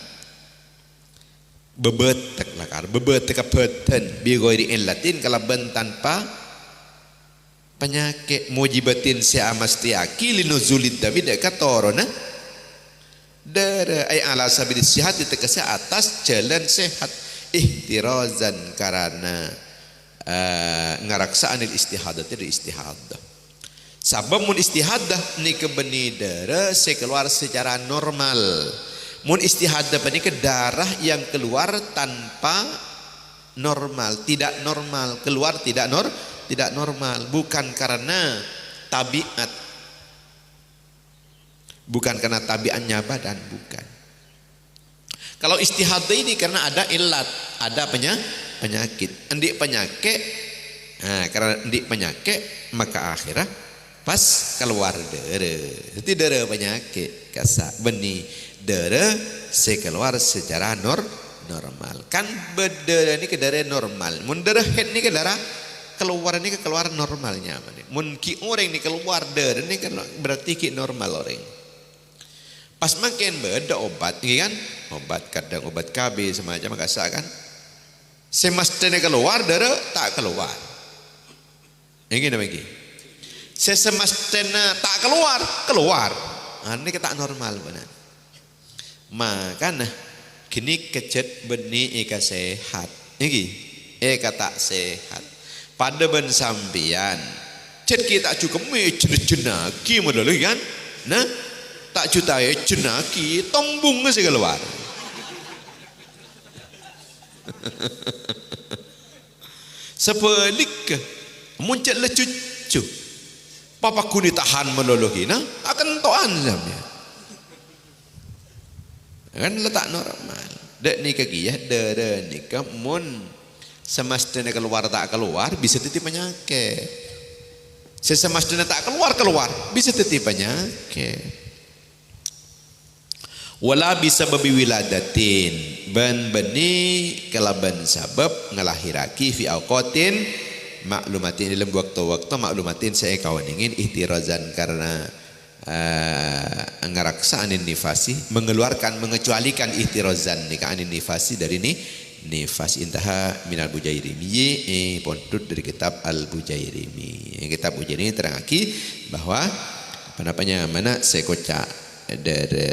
bebetek lakar bebetek beten bi ghairi illatin kalaban tanpa penyakit mujibatin si'amastiaki linuzulid dami deka torona dara ay ala sabili sihat tegese atas jalan sehat ihtirazan karena ngaraksaan istihadah dari istihadah sabab mun istihadah ni kebeni darah sekeluar secara normal mun istihadah ni ke darah yang keluar tanpa normal tidak normal keluar tidak normal bukan karena tabiat bukan karena tabiatnya badan bukan. Kalau istihadah ini karena ada ilat, ada penyakit. Endik penyakit, nah, karena endik penyakit maka akhirnya pas keluar darah. Itu darah penyakit kasa benih darah sekeluar secara normal. Kan berdarah ini ke darah normal. Mun darah head ini ke darah keluar ini ke keluar normalnya. Mun ki orang ini keluar darah ini kan berarti ki normal orang. Pas makin beda obat, kan? Obat kadang obat KB semacam kasa kan. Semestanya keluar darah tak keluar. Ini nama lagi. Semestanya tak keluar. Ini tak normal benar. Makanya kini kejet benih eka sehat. Ini eka tak sehat. Pada ben sampian. Cet kita cukup jenaki modal kan. Nah. Tak jutai jenaki tombung sih keluar. Sepelik muncul cucu. Papa kuni tahan melologi nah akan toan samnya. Kan letak normal. Dek ni kaki ya dere ni mun semestanya keluar tak keluar bisa titip penyakit. Sesemestanya tak keluar bisa titip penyakit. Wala bisa babi wiladatin ban bani kalaban sabab ngelahiraki fi awqatin maklumatin dalam waktu-waktu maklumatin saya kawan ingin ihtirazan karena ngaraksaan nifasi mengeluarkan mengecualikan ihtirazan nikah nifasi dari nifas intaha minal Bujairimi pontut dari kitab al Bujairimi. Kitab Bujairimi terangaki bahwa apa-apanya mana saya kocak dari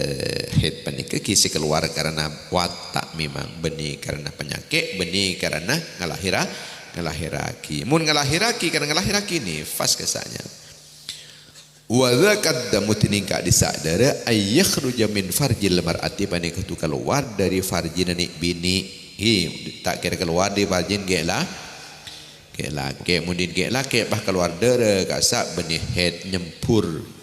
head penikah kisi keluar karena watak memang benih karena penyakit benih karena ngelahiraki mun ngelahiraki karena ngelahiraki nifas kesanya wa zakat damu tiningka disadara ayakhruja min farjil mar'ati panikah tu keluar dari farjin anik bini tak kira keluar di farjin gela mundin gela bah keluar darah kasak benih head nyempur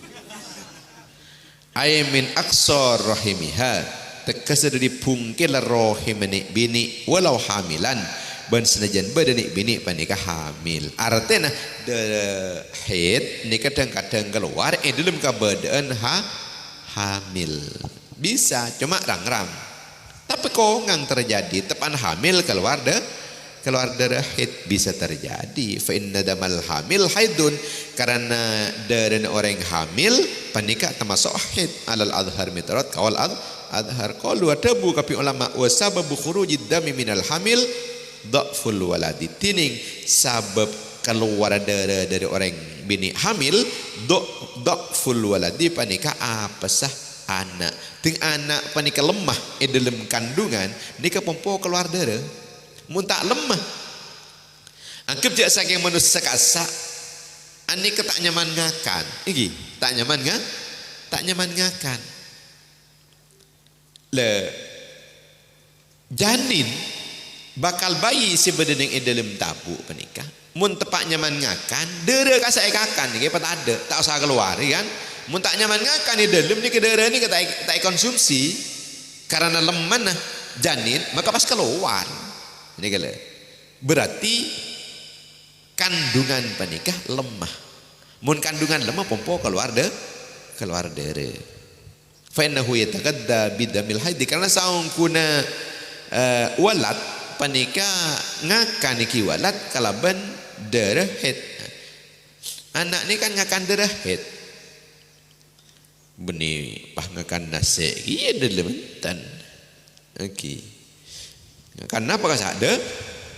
ay min aksor rahimiha tekasa dari pungkil rahim nik bini walau hamilan ban senajan badan nik bini panika hamil artinya de haid ni kadang-kadang keluar dalam keadaan hamil bisa cuma rang-rang tapi kok ngang terjadi tepan hamil keluar darah haid bisa terjadi fa inna damal hamil haidun karena darah orang hamil panika termasuk haid alal adhar mitrat kawal adhar qalu adabu kapi ulama wa sababu khurujid dami minal hamil dhaful waladi tining sabab keluar darah dari orang bini hamil dhaful waladi panika apa sah anak ting anak panika lemah dalam kandungan nika pompo keluar darah mun tak lemah anggap jak saking manusia kasa ani ketak nyaman ngakan iki tak nyaman ngakan le janin bakal bayi si bedeneng dalam tabu penikah mun tepak nyaman ngakan dere kasa kakan iki tak ada tak usah keluar kan mun tak nyaman ngakan di dalam ni ke dere ni tak konsumsi karena lemah janin maka pas keluar ini kala berarti kandungan penikah lemah mun kandungan lemah pompo keluar dere fa innahu yatagadda bidamil haid karena saung kuna walad panika ngakan iki walad kalaban darah haid. Anak ni kan ngakan darah haid. Beni pah ngakan nasi iya delementan. Okey. Ngakan apa kan ada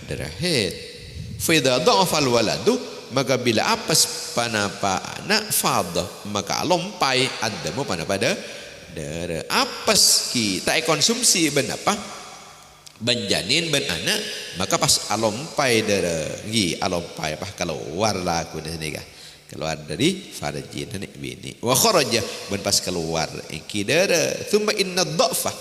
darah haid. Fa idza dha'afa al-waladu maka bila apas panapa anak fadha maka lompai adamu pada darah apas kita konsumsi ben apa ben janin ben anak maka pas alompai darah gi alompai apa keluar lah aku ni kah keluar dari farjin ni bini wa kharaja ben pas keluar iki darah thumma inna dha'fa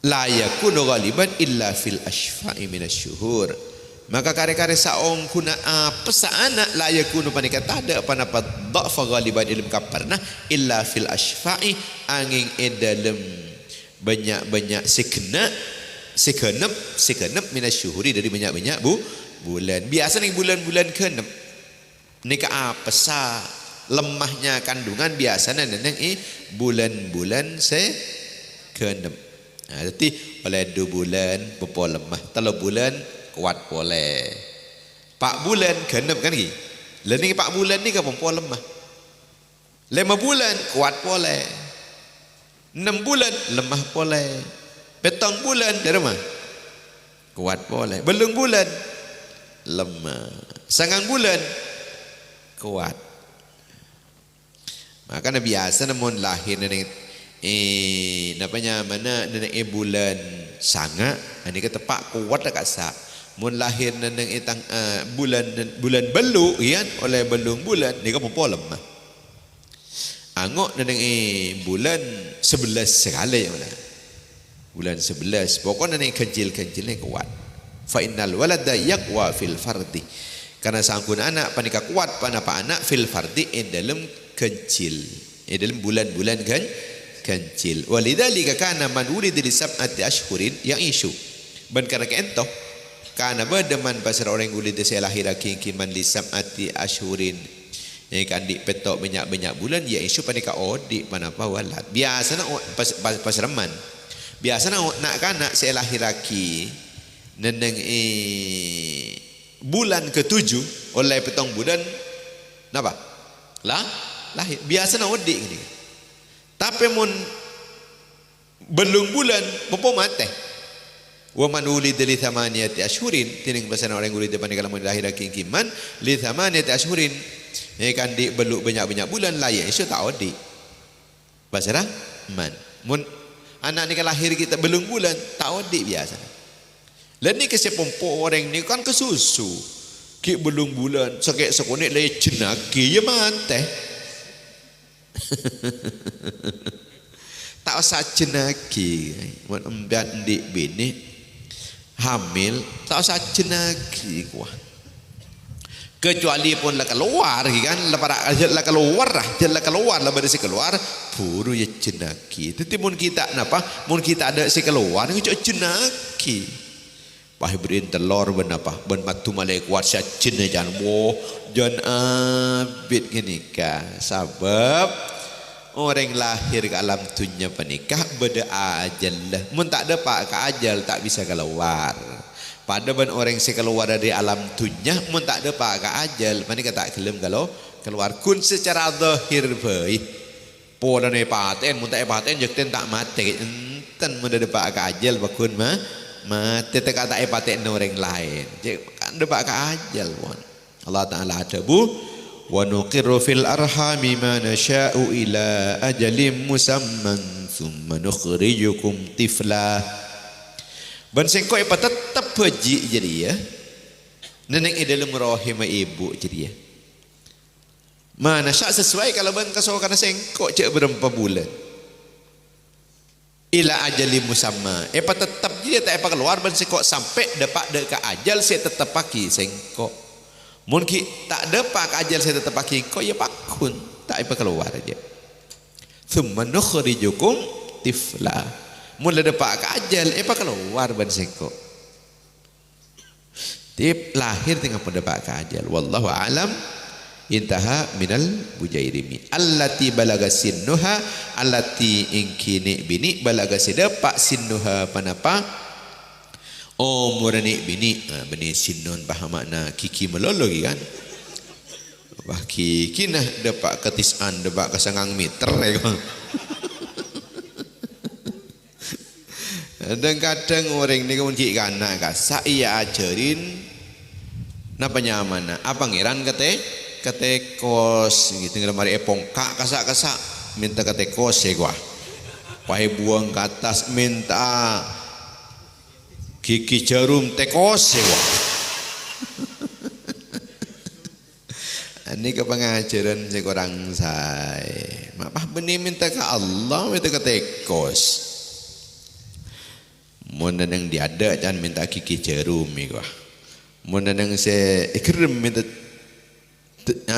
la yakunu ghaliban illa fil ashfa'i minasyuhur. Maka kare-kare saong kuna apa anak la yakunu panika tada panapa dha'fa ghaliban ilm kaparna illa fil ashfa'i angin edalem banyak-banyak sekenep minasyuhuri dari banyak-banyak bulan. Biasa nih bulan-bulan keenam nika apa sa lemahnya kandungan biasanya neneng bulan-bulan keenam. Nah, jadi oleh 2 bulan bepo lemah, 3 bulan kuat boleh. 4 bulan genep kan lagi. Lening 4 bulan ni kan perempuan lemah. 5 bulan kuat boleh. 6 bulan lemah boleh. 7 bulan dari mana? Kuat boleh. Belum bulan lemah. 9 bulan kuat. Makanya biasa namun lahir nenek namanya mana nenek bulan sanga ini kata pak kuat tak sak mun lahir nenek itang bulan belu kan oleh belung bulan ni kan perempuan lemah angok nenek bulan 11 sekali mana bulan 11 pokoknya nenek kencil-kencilnya kuat fa innal walada yaqwa fil fardi karena sangkun anak panika kuat panapa anak fil fardi dalam kencil dalam bulan-bulan kan kencil. Walidzalika kana man wulida li sab'ati ashhurin ya'ishu. Ban kana ento kana badaman pasar orang wulida saya lahir kiman li sab'ati ashhurin. Yang kan di petok banyak-banyak bulan ya'ishu panika odi panapa walad. Biasana pas reman. Biasana nak kana saya lahir laki neneng bulan ke-7 oleh petong bulan napa? Lahir. Biasana odi gini. Tapi mun belum bulan popo mate. Wa man ulida li thamaniyati ashhurin tining pasana orang ulida panika lamun lahir kiman li thamaniyati ashhurin kan di beluk banyak-banyak bulan layak isu tak odi. Pasara man. Mun anak ni lahir kita belum bulan tak odi biasa. Lan ni kese pompo orang ni kan kesusu. Ki belum bulan sakit sekonek le jenaki ya mate. Tak usah jenaki mun embian ndik bini hamil tak usah jenaki kuah kecuali pun lah keluar kan lah keluar lah berisi keluar buru ya jenaki tetapi mun kita napa mun kita ada si keluar ni jenaki pah berin telur ben apa ben matu malai kuat sa jenajan wo jan abit gini ka sebab orang lahir ke alam dunia penikah beda ajal lah mun tak ada pak ke ajal tak bisa keluar pada ben orang si keluar dari alam dunia mun tak ada pak ke ajal panika tak gelem kalau keluar kun secara zahir baik pola ne paten mun tak paten jekten tak mati enten mun ada pak ke ajal bakun mah mati tak tak paten orang lain jek kan ada pak ke ajal pun Allah Taala adabu wa nuqirru fil arhami ma nasha'u ila ajalin musamman thumma nukhrijukum tifla ban sengko apa tetap haji jadi ya nenek dalam rahim ibu jadi ya mana syak sesuai kalau ban kaso kana sengko cek berapa bulan ila ajalin musamma apa tetap dia tak apa keluar ban sengko sampai dapat dekat ajal saya tetap pakai sengko mungkin tak dapat ajal saya tetap pakai kau ya pakun tak apa keluar aja. Thumma nukhrijukum tifla. Mula dapat ajal apa keluar ban seko. Tip lahir tengah pun dapat ajal. Wallahu alam. Intaha minal bujairimi. Allati balaga sinnuha allati inkini bini balaga sedapak sinnuha panapa Umur ni bini, bini sinon paham makna kiki melolo kan. Bah kiki nah dapat ketisan, dapat kesangang meter ya kan. Dan kadang orang ni kemudian kana kasak ia ajarin napa nyaman apa ngiran kate kos gitu ngelamari epongkak kasak minta kate kos ya gua pahe buang ke atas minta gigi jarum tekos ya gua. Ini kepengajaran seorang saya mapah benih minta ke Allah minta ke tekos mun nang diada jangan minta gigi jarum ya gua mun nang se ikrem minta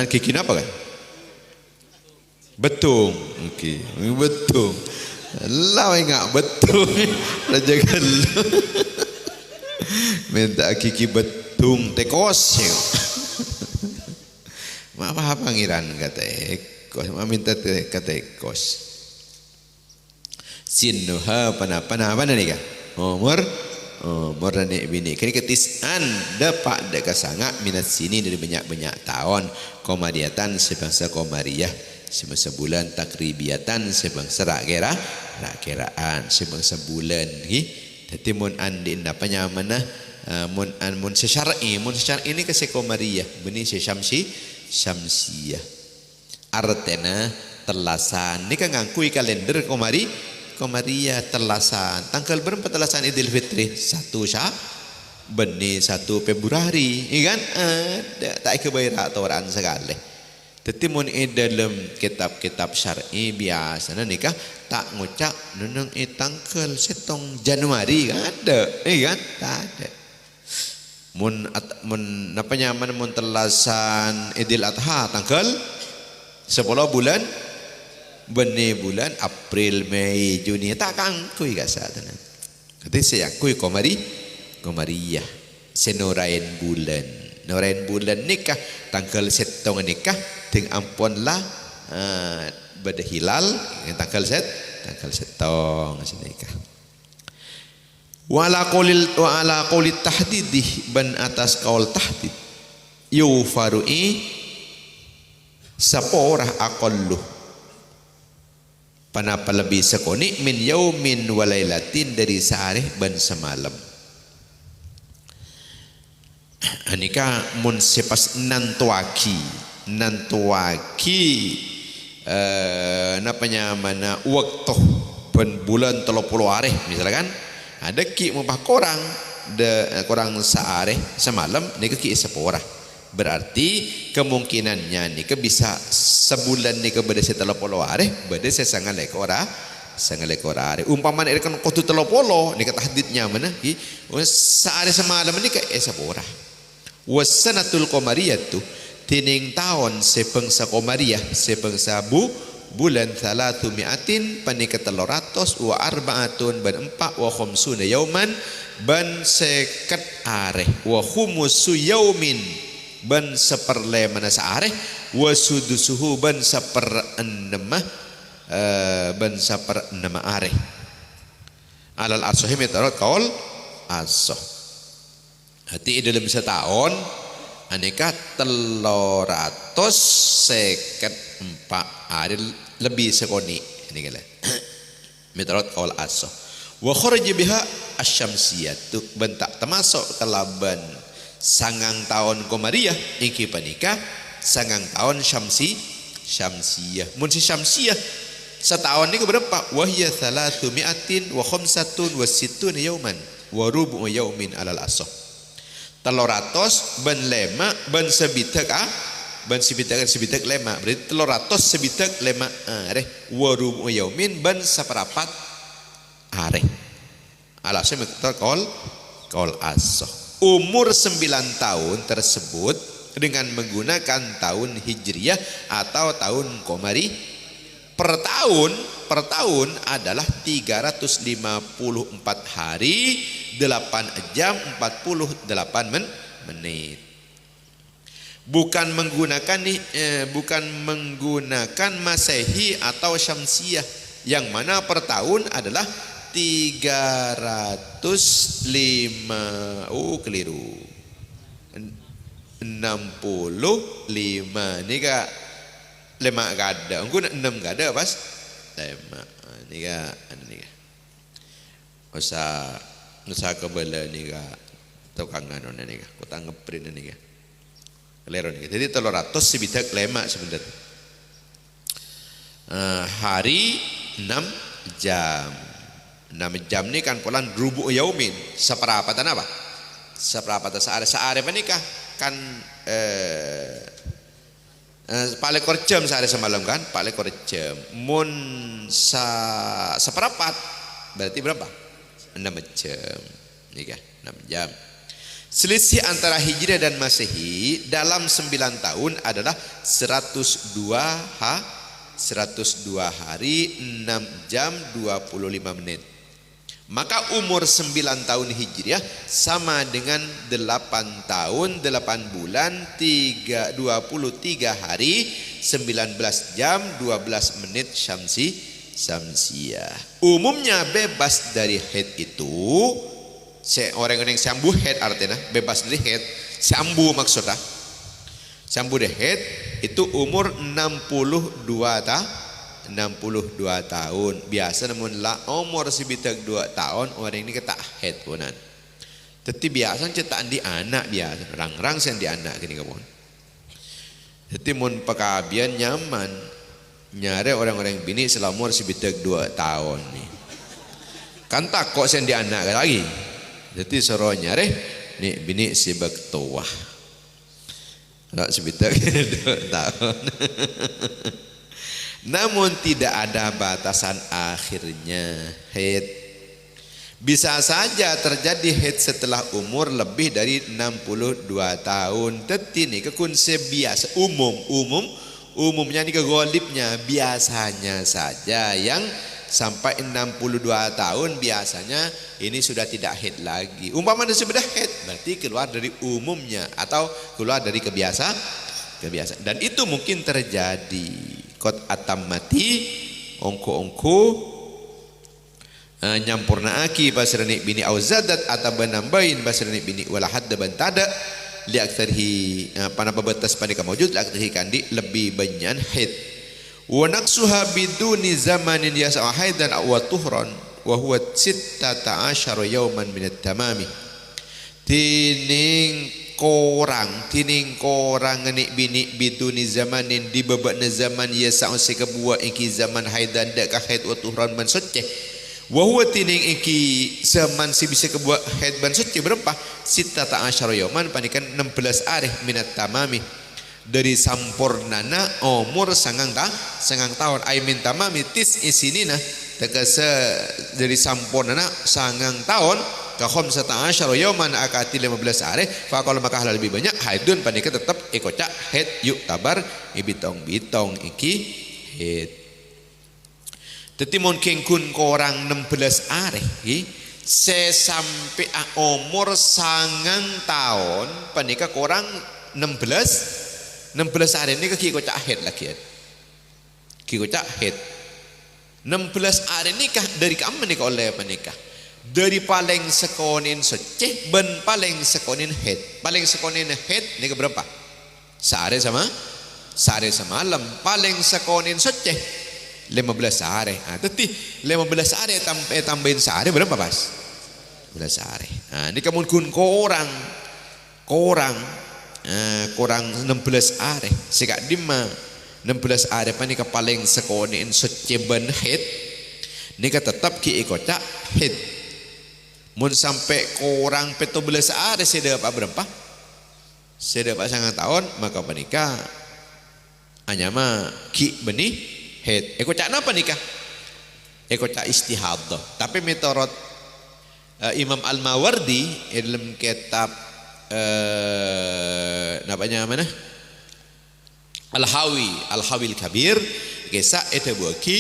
gigi apa kan betung okey betung lah enggak betung raja galuh minta gigi betung tekos ya. Apa pangeran kata ekos minta kata ekos sinuha apa nih kan umur nek bini kini ketisan dapat dek sangat minat sini dari banyak tahun komariatan sebangsa komariyah sebangsa bulan takribiatan sebangsa rakiraan sebangsa bulan jadi mun andin apa nyaman mun sesyar'i ini ke komariyah benih syamsiyah artena telasan ni kan ngakui kalender komariyah telasan tanggal berapa telasan Idul Fitri 1 benih 1 Februari kan tak kebayar atau orang sekali tetapi mun dalam kitab-kitab syar'i biasa nikah tak ngucap nunung tanggal setong Januari kan ada kan tak ada mun apa nyaman mun telasan Idul Adha tanggal 10 bulan benih bulan April Mei Juni tak kangkui kasa tenan kata saya kui komariyah senorain bulan nikah tanggal setong nikah ting ampunlah bada hilal tanggal setong nikah wa ala qauli tahdidih ban atas qaul tahdid yufaru'i saporah aqallu panapa lebih sekoni min yaumin walailatin dari sehari ban semalam anika mun sepas nantuaki napanya mana waktu pen bulan 30 hari misalkan ada ki mubah korang sehari semalam ni ki seporah berarti kemungkinannya ni ke bisa sebulan ni ke beda 30 hari beda sesangat lekor hari umpama ni kan kotu 30 ni ke tahdidnya mana sehari semalam ni ke seporah wasanatul qamariyah tu tining tahun sepengsa qamariyah sepengsa bulan 300 panika 300 wa arba'atun ban 4 wa khamsuna yauman ban 50 are wa khumusu yaumin ban seperlemana sehari wa sudusuhu ban seperenema ban seperenema are alal arsohi metarot kaul asoh hati dalam setahun aneka 354 hari lebih sekoni ini kala metarot kaul asoh wa kharaja biha asyamsiyah tu bentak termasuk kelaban sangang tahun komariyah iki panika sangang tahun syamsiyah mun si syamsiyah setahun ni berapa wahya 355 yauman wa rubu yaumin alal asoh 300 ban lema ban sebitak ban sebitak lema berarti 300 sebitak lema are wa rubu yaumin ban saperapat are alasnya meter kol asoh umur 9 tahun tersebut dengan menggunakan tahun hijriyah atau tahun komari per tahun adalah 354 hari 8 jam 48 menit bukan menggunakan masehi atau syamsiyah yang mana per tahun adalah 305. Keliru. 65 ni ka lemak gada. Engko 6 gada pas lemak. Ni ka ni ka. Usaha kebela ni ka tukangan ni ka. Kota ngeprint ni ka. Keliru ni. Jadi 300 sibitak lemak sebenarnya. Hari 6 jam. 6 jam ni kan polan rubu yaumin. Seperapatan apa? Seperapatan sehari apa nikah? Kan paling korjam sehari semalam kan? Paling korjam. Mun seperapat berarti berapa? 6 jam. Nikah 6 jam. Selisih antara Hijriah dan Masehi dalam 9 tahun adalah 102 hari 6 jam 25 menit. Maka umur 9 tahun Hijriah sama dengan 8 tahun 8 bulan 23 hari 19 jam 12 menit syamsiah. Umumnya bebas dari haid itu orang-orang yang sambu haid artinya bebas dari haid. Sambu maksudnya sambu dari haid itu umur 62 tahun. Biasa namun lah umur sebitak 2 tahun orang ini kata haid punan. Tapi biasa cetak di anak biasa rang-rang sen di anak gini kamu. Jadi mun pekabian nyaman nyari orang-orang bini selama umur sebitak 2 tahun nih. Kan tak kok sen di anak lagi. Jadi suruh nyari nih bini sibak tua. Tak sebitak 2 tahun. Namun tidak ada batasan akhirnya haid. Bisa saja terjadi haid setelah umur lebih dari 62 tahun. Tetapi ini kekonsep biasa umumnya ini kegolibnya biasanya saja yang sampai 62 tahun biasanya ini sudah tidak haid lagi. Umpamanya sudah haid berarti keluar dari umumnya atau keluar dari kebiasaan. Dan itu mungkin terjadi. Kot atam mati ongko nyampurna aki basrani bini auzadat atau benambain basrani bini walahad bantada li aktsarhi panapa batas panika mawjud li aktsarhi kandi lebih banyak haid wa naqsuha biduni zamanin yasa haidan aw tuhran wa huwa 16 yawman min at-tamami. Tining korang ngenik bini bituni zamanin di babakna zaman ya sa'un sekebua iki zaman haidan dak ka haid wa tuhran man suci wa huwa tining iki zaman si bisa kebuat haid ban suci berapa 16 yawman panikan 16 hari minat tamami dari sampurnana umur sangang tahun ay min tamami tis isinina tegese dari sampurnana sangang tahun kahom 17 yauman akati 15 hari fakal maka halal lebih banyak haidun panika tetap ikocak haid yuk kabar ibitong iki haid. Teti mungkin kun korang 16 hari sampai umur sangang tahun panika korang 16 hari ini kikocak haid lagi kikocak haid 16 hari nikah dari kamu nikah oleh panika dari paling sekonin suci ben paling sekonin haid. Paling sekonin haid ni berapa? Sehari semalam. Paling sekonin suci 15 hari. Tapi 15 hari tambahin sehari berapa pas? 15 hari. Ini kamu kun korang 16 hari. Sekak dima 16 hari pa ni ka paling sekonin suci ben haid. Ni ka tetap ki ikocak haid. Mun sampai kurang 17 hari sudah apa berapa? Sudah apa sangat tahun maka menikah hanya mah ki benih haid. Eko cak napa nikah? Eko cak istihadah. Tapi menurut Imam Al-Mawardi dalam kitab namanya mana? Al-Hawi Al-Kabir kisah itu buki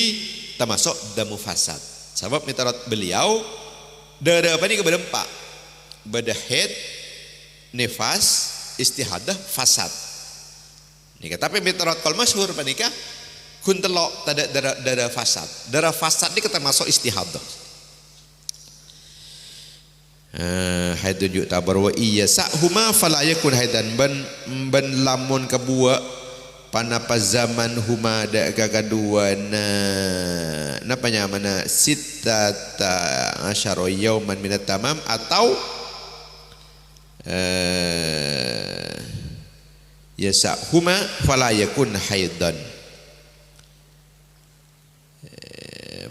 termasuk damu fasad. Sebab menurut beliau darah apa ni keberempat haid, nifas, istihadah, fasad. Nika tapi menurut kal masyhur panika kun telok tada darah fasad. Darah fasad ni termasuk istihadah. haidun yu'tabar wa iya sa'huma fala yakun haidan ban lamun kabua panapa zaman huma da kagaduan napanya mana sittata asyara yauman minat tamam atau yasa'huma fala yakun haidan,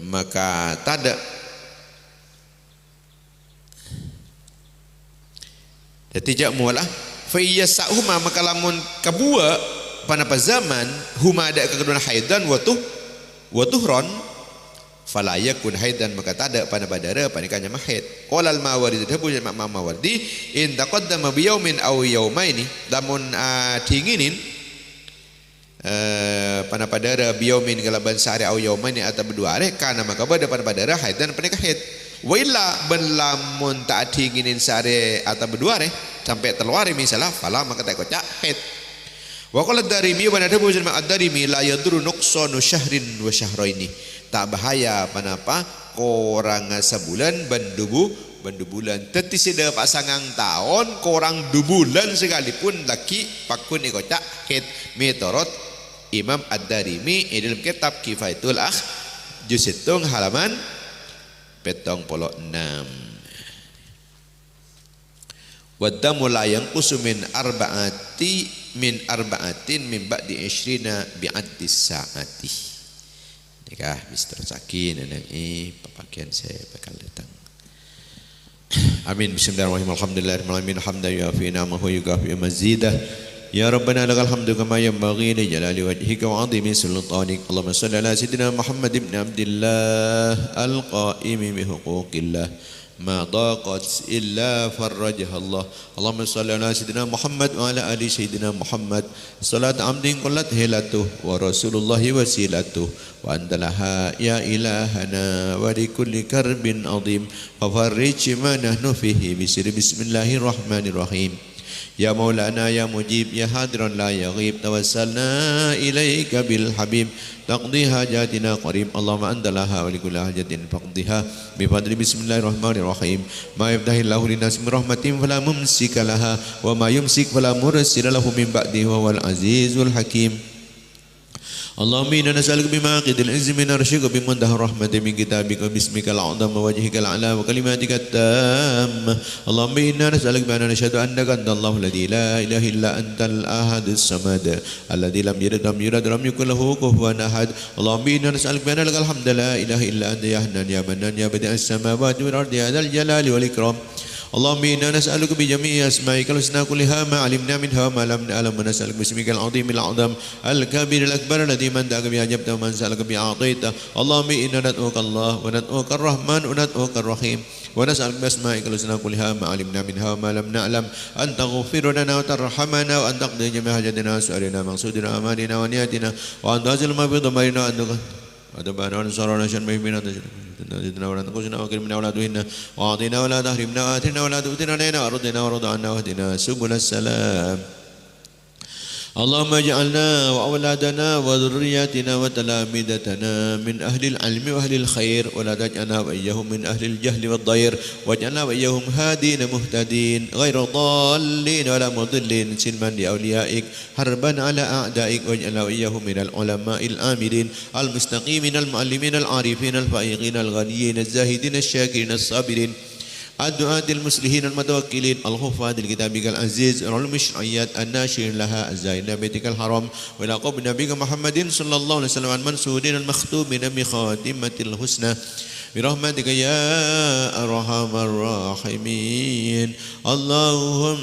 maka tada tidak mualah fa yasa'huma maka lamun kabua panapa zaman huma ada kekeduan haidan wa tuhron fala yakun haidan maka tada pada badara panikanya mahid qala al mawardi tabu Imam Mawardi in taqaddama bi yaumin aw yaumaini lamun tinginin pada padara bi yaumin galaban sehari aw yaumaini atau berdua hari kana maka pada badara haidan panikah haid wa illa ban lamun tak tinginin sehari atau berdua hari sampai terluari misalnya fala maka tak kocak haid. Wa qala ad-Darimi wa nadabu ad-Darimi la yadru nuqsanu syahrin wa syahraini, tak bahaya panapa korang sebulan bandu bulan teti sida pasangan tahun korang 2 bulan sekalipun laki pakun ikocak haid metorot Imam ad-Darimi dalam kitab Kifayatul juz 7 halaman 76. Wadamu la yanqusu min arba'atin min ba'di 20 bi'addi sa'ati. Nikah Mr. Sakin ini pakaian saya bakal datang. Amin. Bismillahirrahmanirrahim. Alhamdulillahirabbil alamin hamdan yuafi ni'amahu yukafi mazidah. Ya Rabbana lakal hamdu kama yanbaghi li jalali wajhika wa 'azimi sultanik. Allahumma shalli ala sayyidina Muhammad ibn Abdillah al-qa'imi bi huquqillah ma daqat illa farajha Allah. Allahumma shalli ala sayyidina Muhammad wa ala ali sayyidina Muhammad salat amdin qallat hilatuh wa rasulullah wasilatuh wa antalaha ya ilahana wa li kulli karbin azim fa farrij ma nahnu fihi bismillahirrahmanirrahim. Ya Maulana ya Mujib ya Hadiran la yaghib tawassalna ilaika bil habib taqdi hajatina qarib. Allahumma anta laha wa likulli hajatin faqdiha bi fadli bismillahirrahmanirrahim. Ma yaftahillahu linnas min rahmatin fala mumsika laha wa ma yumsik fala mursila lahu min ba'dihi wa huwal azizul hakim. Allahumma inna nas'aluka bima qidil izzi min arsyika bimuntaha rahmatin min kitabika bismikal a'zam wa wajhikal a'la wa kalimatika tamma. Allahumma inna nas'aluka bi anna nashhadu annaka antallahu alladhi la ilaha illa antal ahadus samad alladhi lam yalid wa lam yulad wa lam yakul lahu kufuwan ahad. Allahumma inna nas'aluka bi anna lakal hamdu la ilaha illa anta ya hannan ya mannan ya badi'as samawati wal ardi ya dzal jalali wal ikram. Allahumma inna nas'aluka bi jami'i asma'ikal husna kulliha ma 'alimna minha wa ma lam na'lam wa nas'aluka bismikal 'azimil 'azam al-kabiril akbar alladhi man da'aka bi ajabta wa man sa'alaka bi a'taita. Allahumma inna nad'uka Allah wa nad'uka ar-Rahman wa nad'uka ar-Rahim wa nas'aluka bi asma'ikal husna kulliha ma 'alimna minha wa ma lam na'lam an taghfir lana wa tarhamana wa an taqdi jami'a hajatina su'alina maqsudina amalina wa niyatina wa an tazil ma bi dhamarina wa an أدبنا ونصرنا شن مهمنا تجدنا ولا تقصنا وكرمنا ولا تهنا وأعطنا ولا تحرمنا وآتنا ولا تؤثرنا علينا وأرضنا ورض عنا واهدنا سبل السلام. اللهم اجعلنا وأولادنا وذرياتنا وتلامذتنا من أهل العلم وأهل الخير ولا تجعلنا وإياهم من أهل الجهل والضير واجعلنا وإياهم هادين مهتدين غير ضالين ولا مضلين سلما لأوليائك حربا على أعدائك واجعلنا وإياهم من العلماء الآمرين المستقيمين المعلمين العارفين الفائقين الغنيين الزاهدين الشاكرين الصابرين الدعاة المصلحين المتوكلين الحفاظ لكتابك العزيز العلوم الشرعيات الناشرين لها الزائرين بيتك الحرام وإلى قبر نبيك محمد صلى الله عليه وسلم المنصورين المختومين بخاتمة الحسنى برحمتك يا أرحم الراحمين. اللهم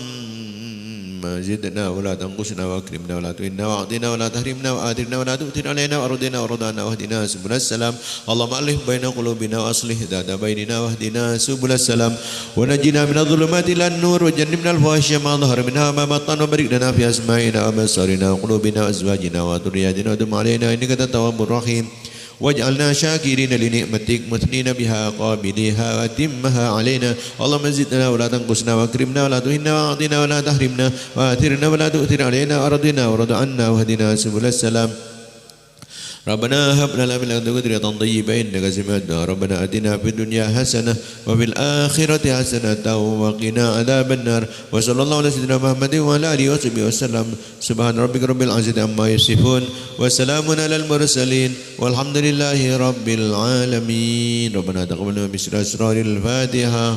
زدنا ولا تنقصنا واكرمنا ولا تهنا واعطنا ولا تحرمنا وآثرنا ولا تؤثر علينا وارضنا وارضنا واهدنا سبل السلام. اللهم ألف بين قلوبنا واصلح ذات بيننا واهدنا سبل السلام ونجنا من الظلمات إلى النور وجنبنا الفواحش ما ظهر منها ما بطن وبارك لنا في أسمائنا وأبصارنا وقلوبنا وأزواجنا وذرياتنا وتب علينا إنك أنت التواب الرحيم واجعلنا شاكرين لنعمتك مثنين بها قابليها واتمها علينا. اللهم زدنا ولا تنقصنا واكرمنا ولا تهنا واعطنا ولا تحرمنا وآثرنا ولا تؤثر علينا وارضنا وارض عنا واهدنا سبل السلام. ربنا هب لنا من لدنك ذرية طيبة إنك سميع الدعاء ربنا آتنا في الدنيا حسنة وفي الآخرة حسنة وقنا عذاب النار وصلى الله على سيدنا محمد وعلى آله وصحبه وسلم سبحان ربك رب العزة عما يصفون وسلام على المرسلين والحمد لله رب العالمين ربنا تقبل منا بسر أسرار الفاتحة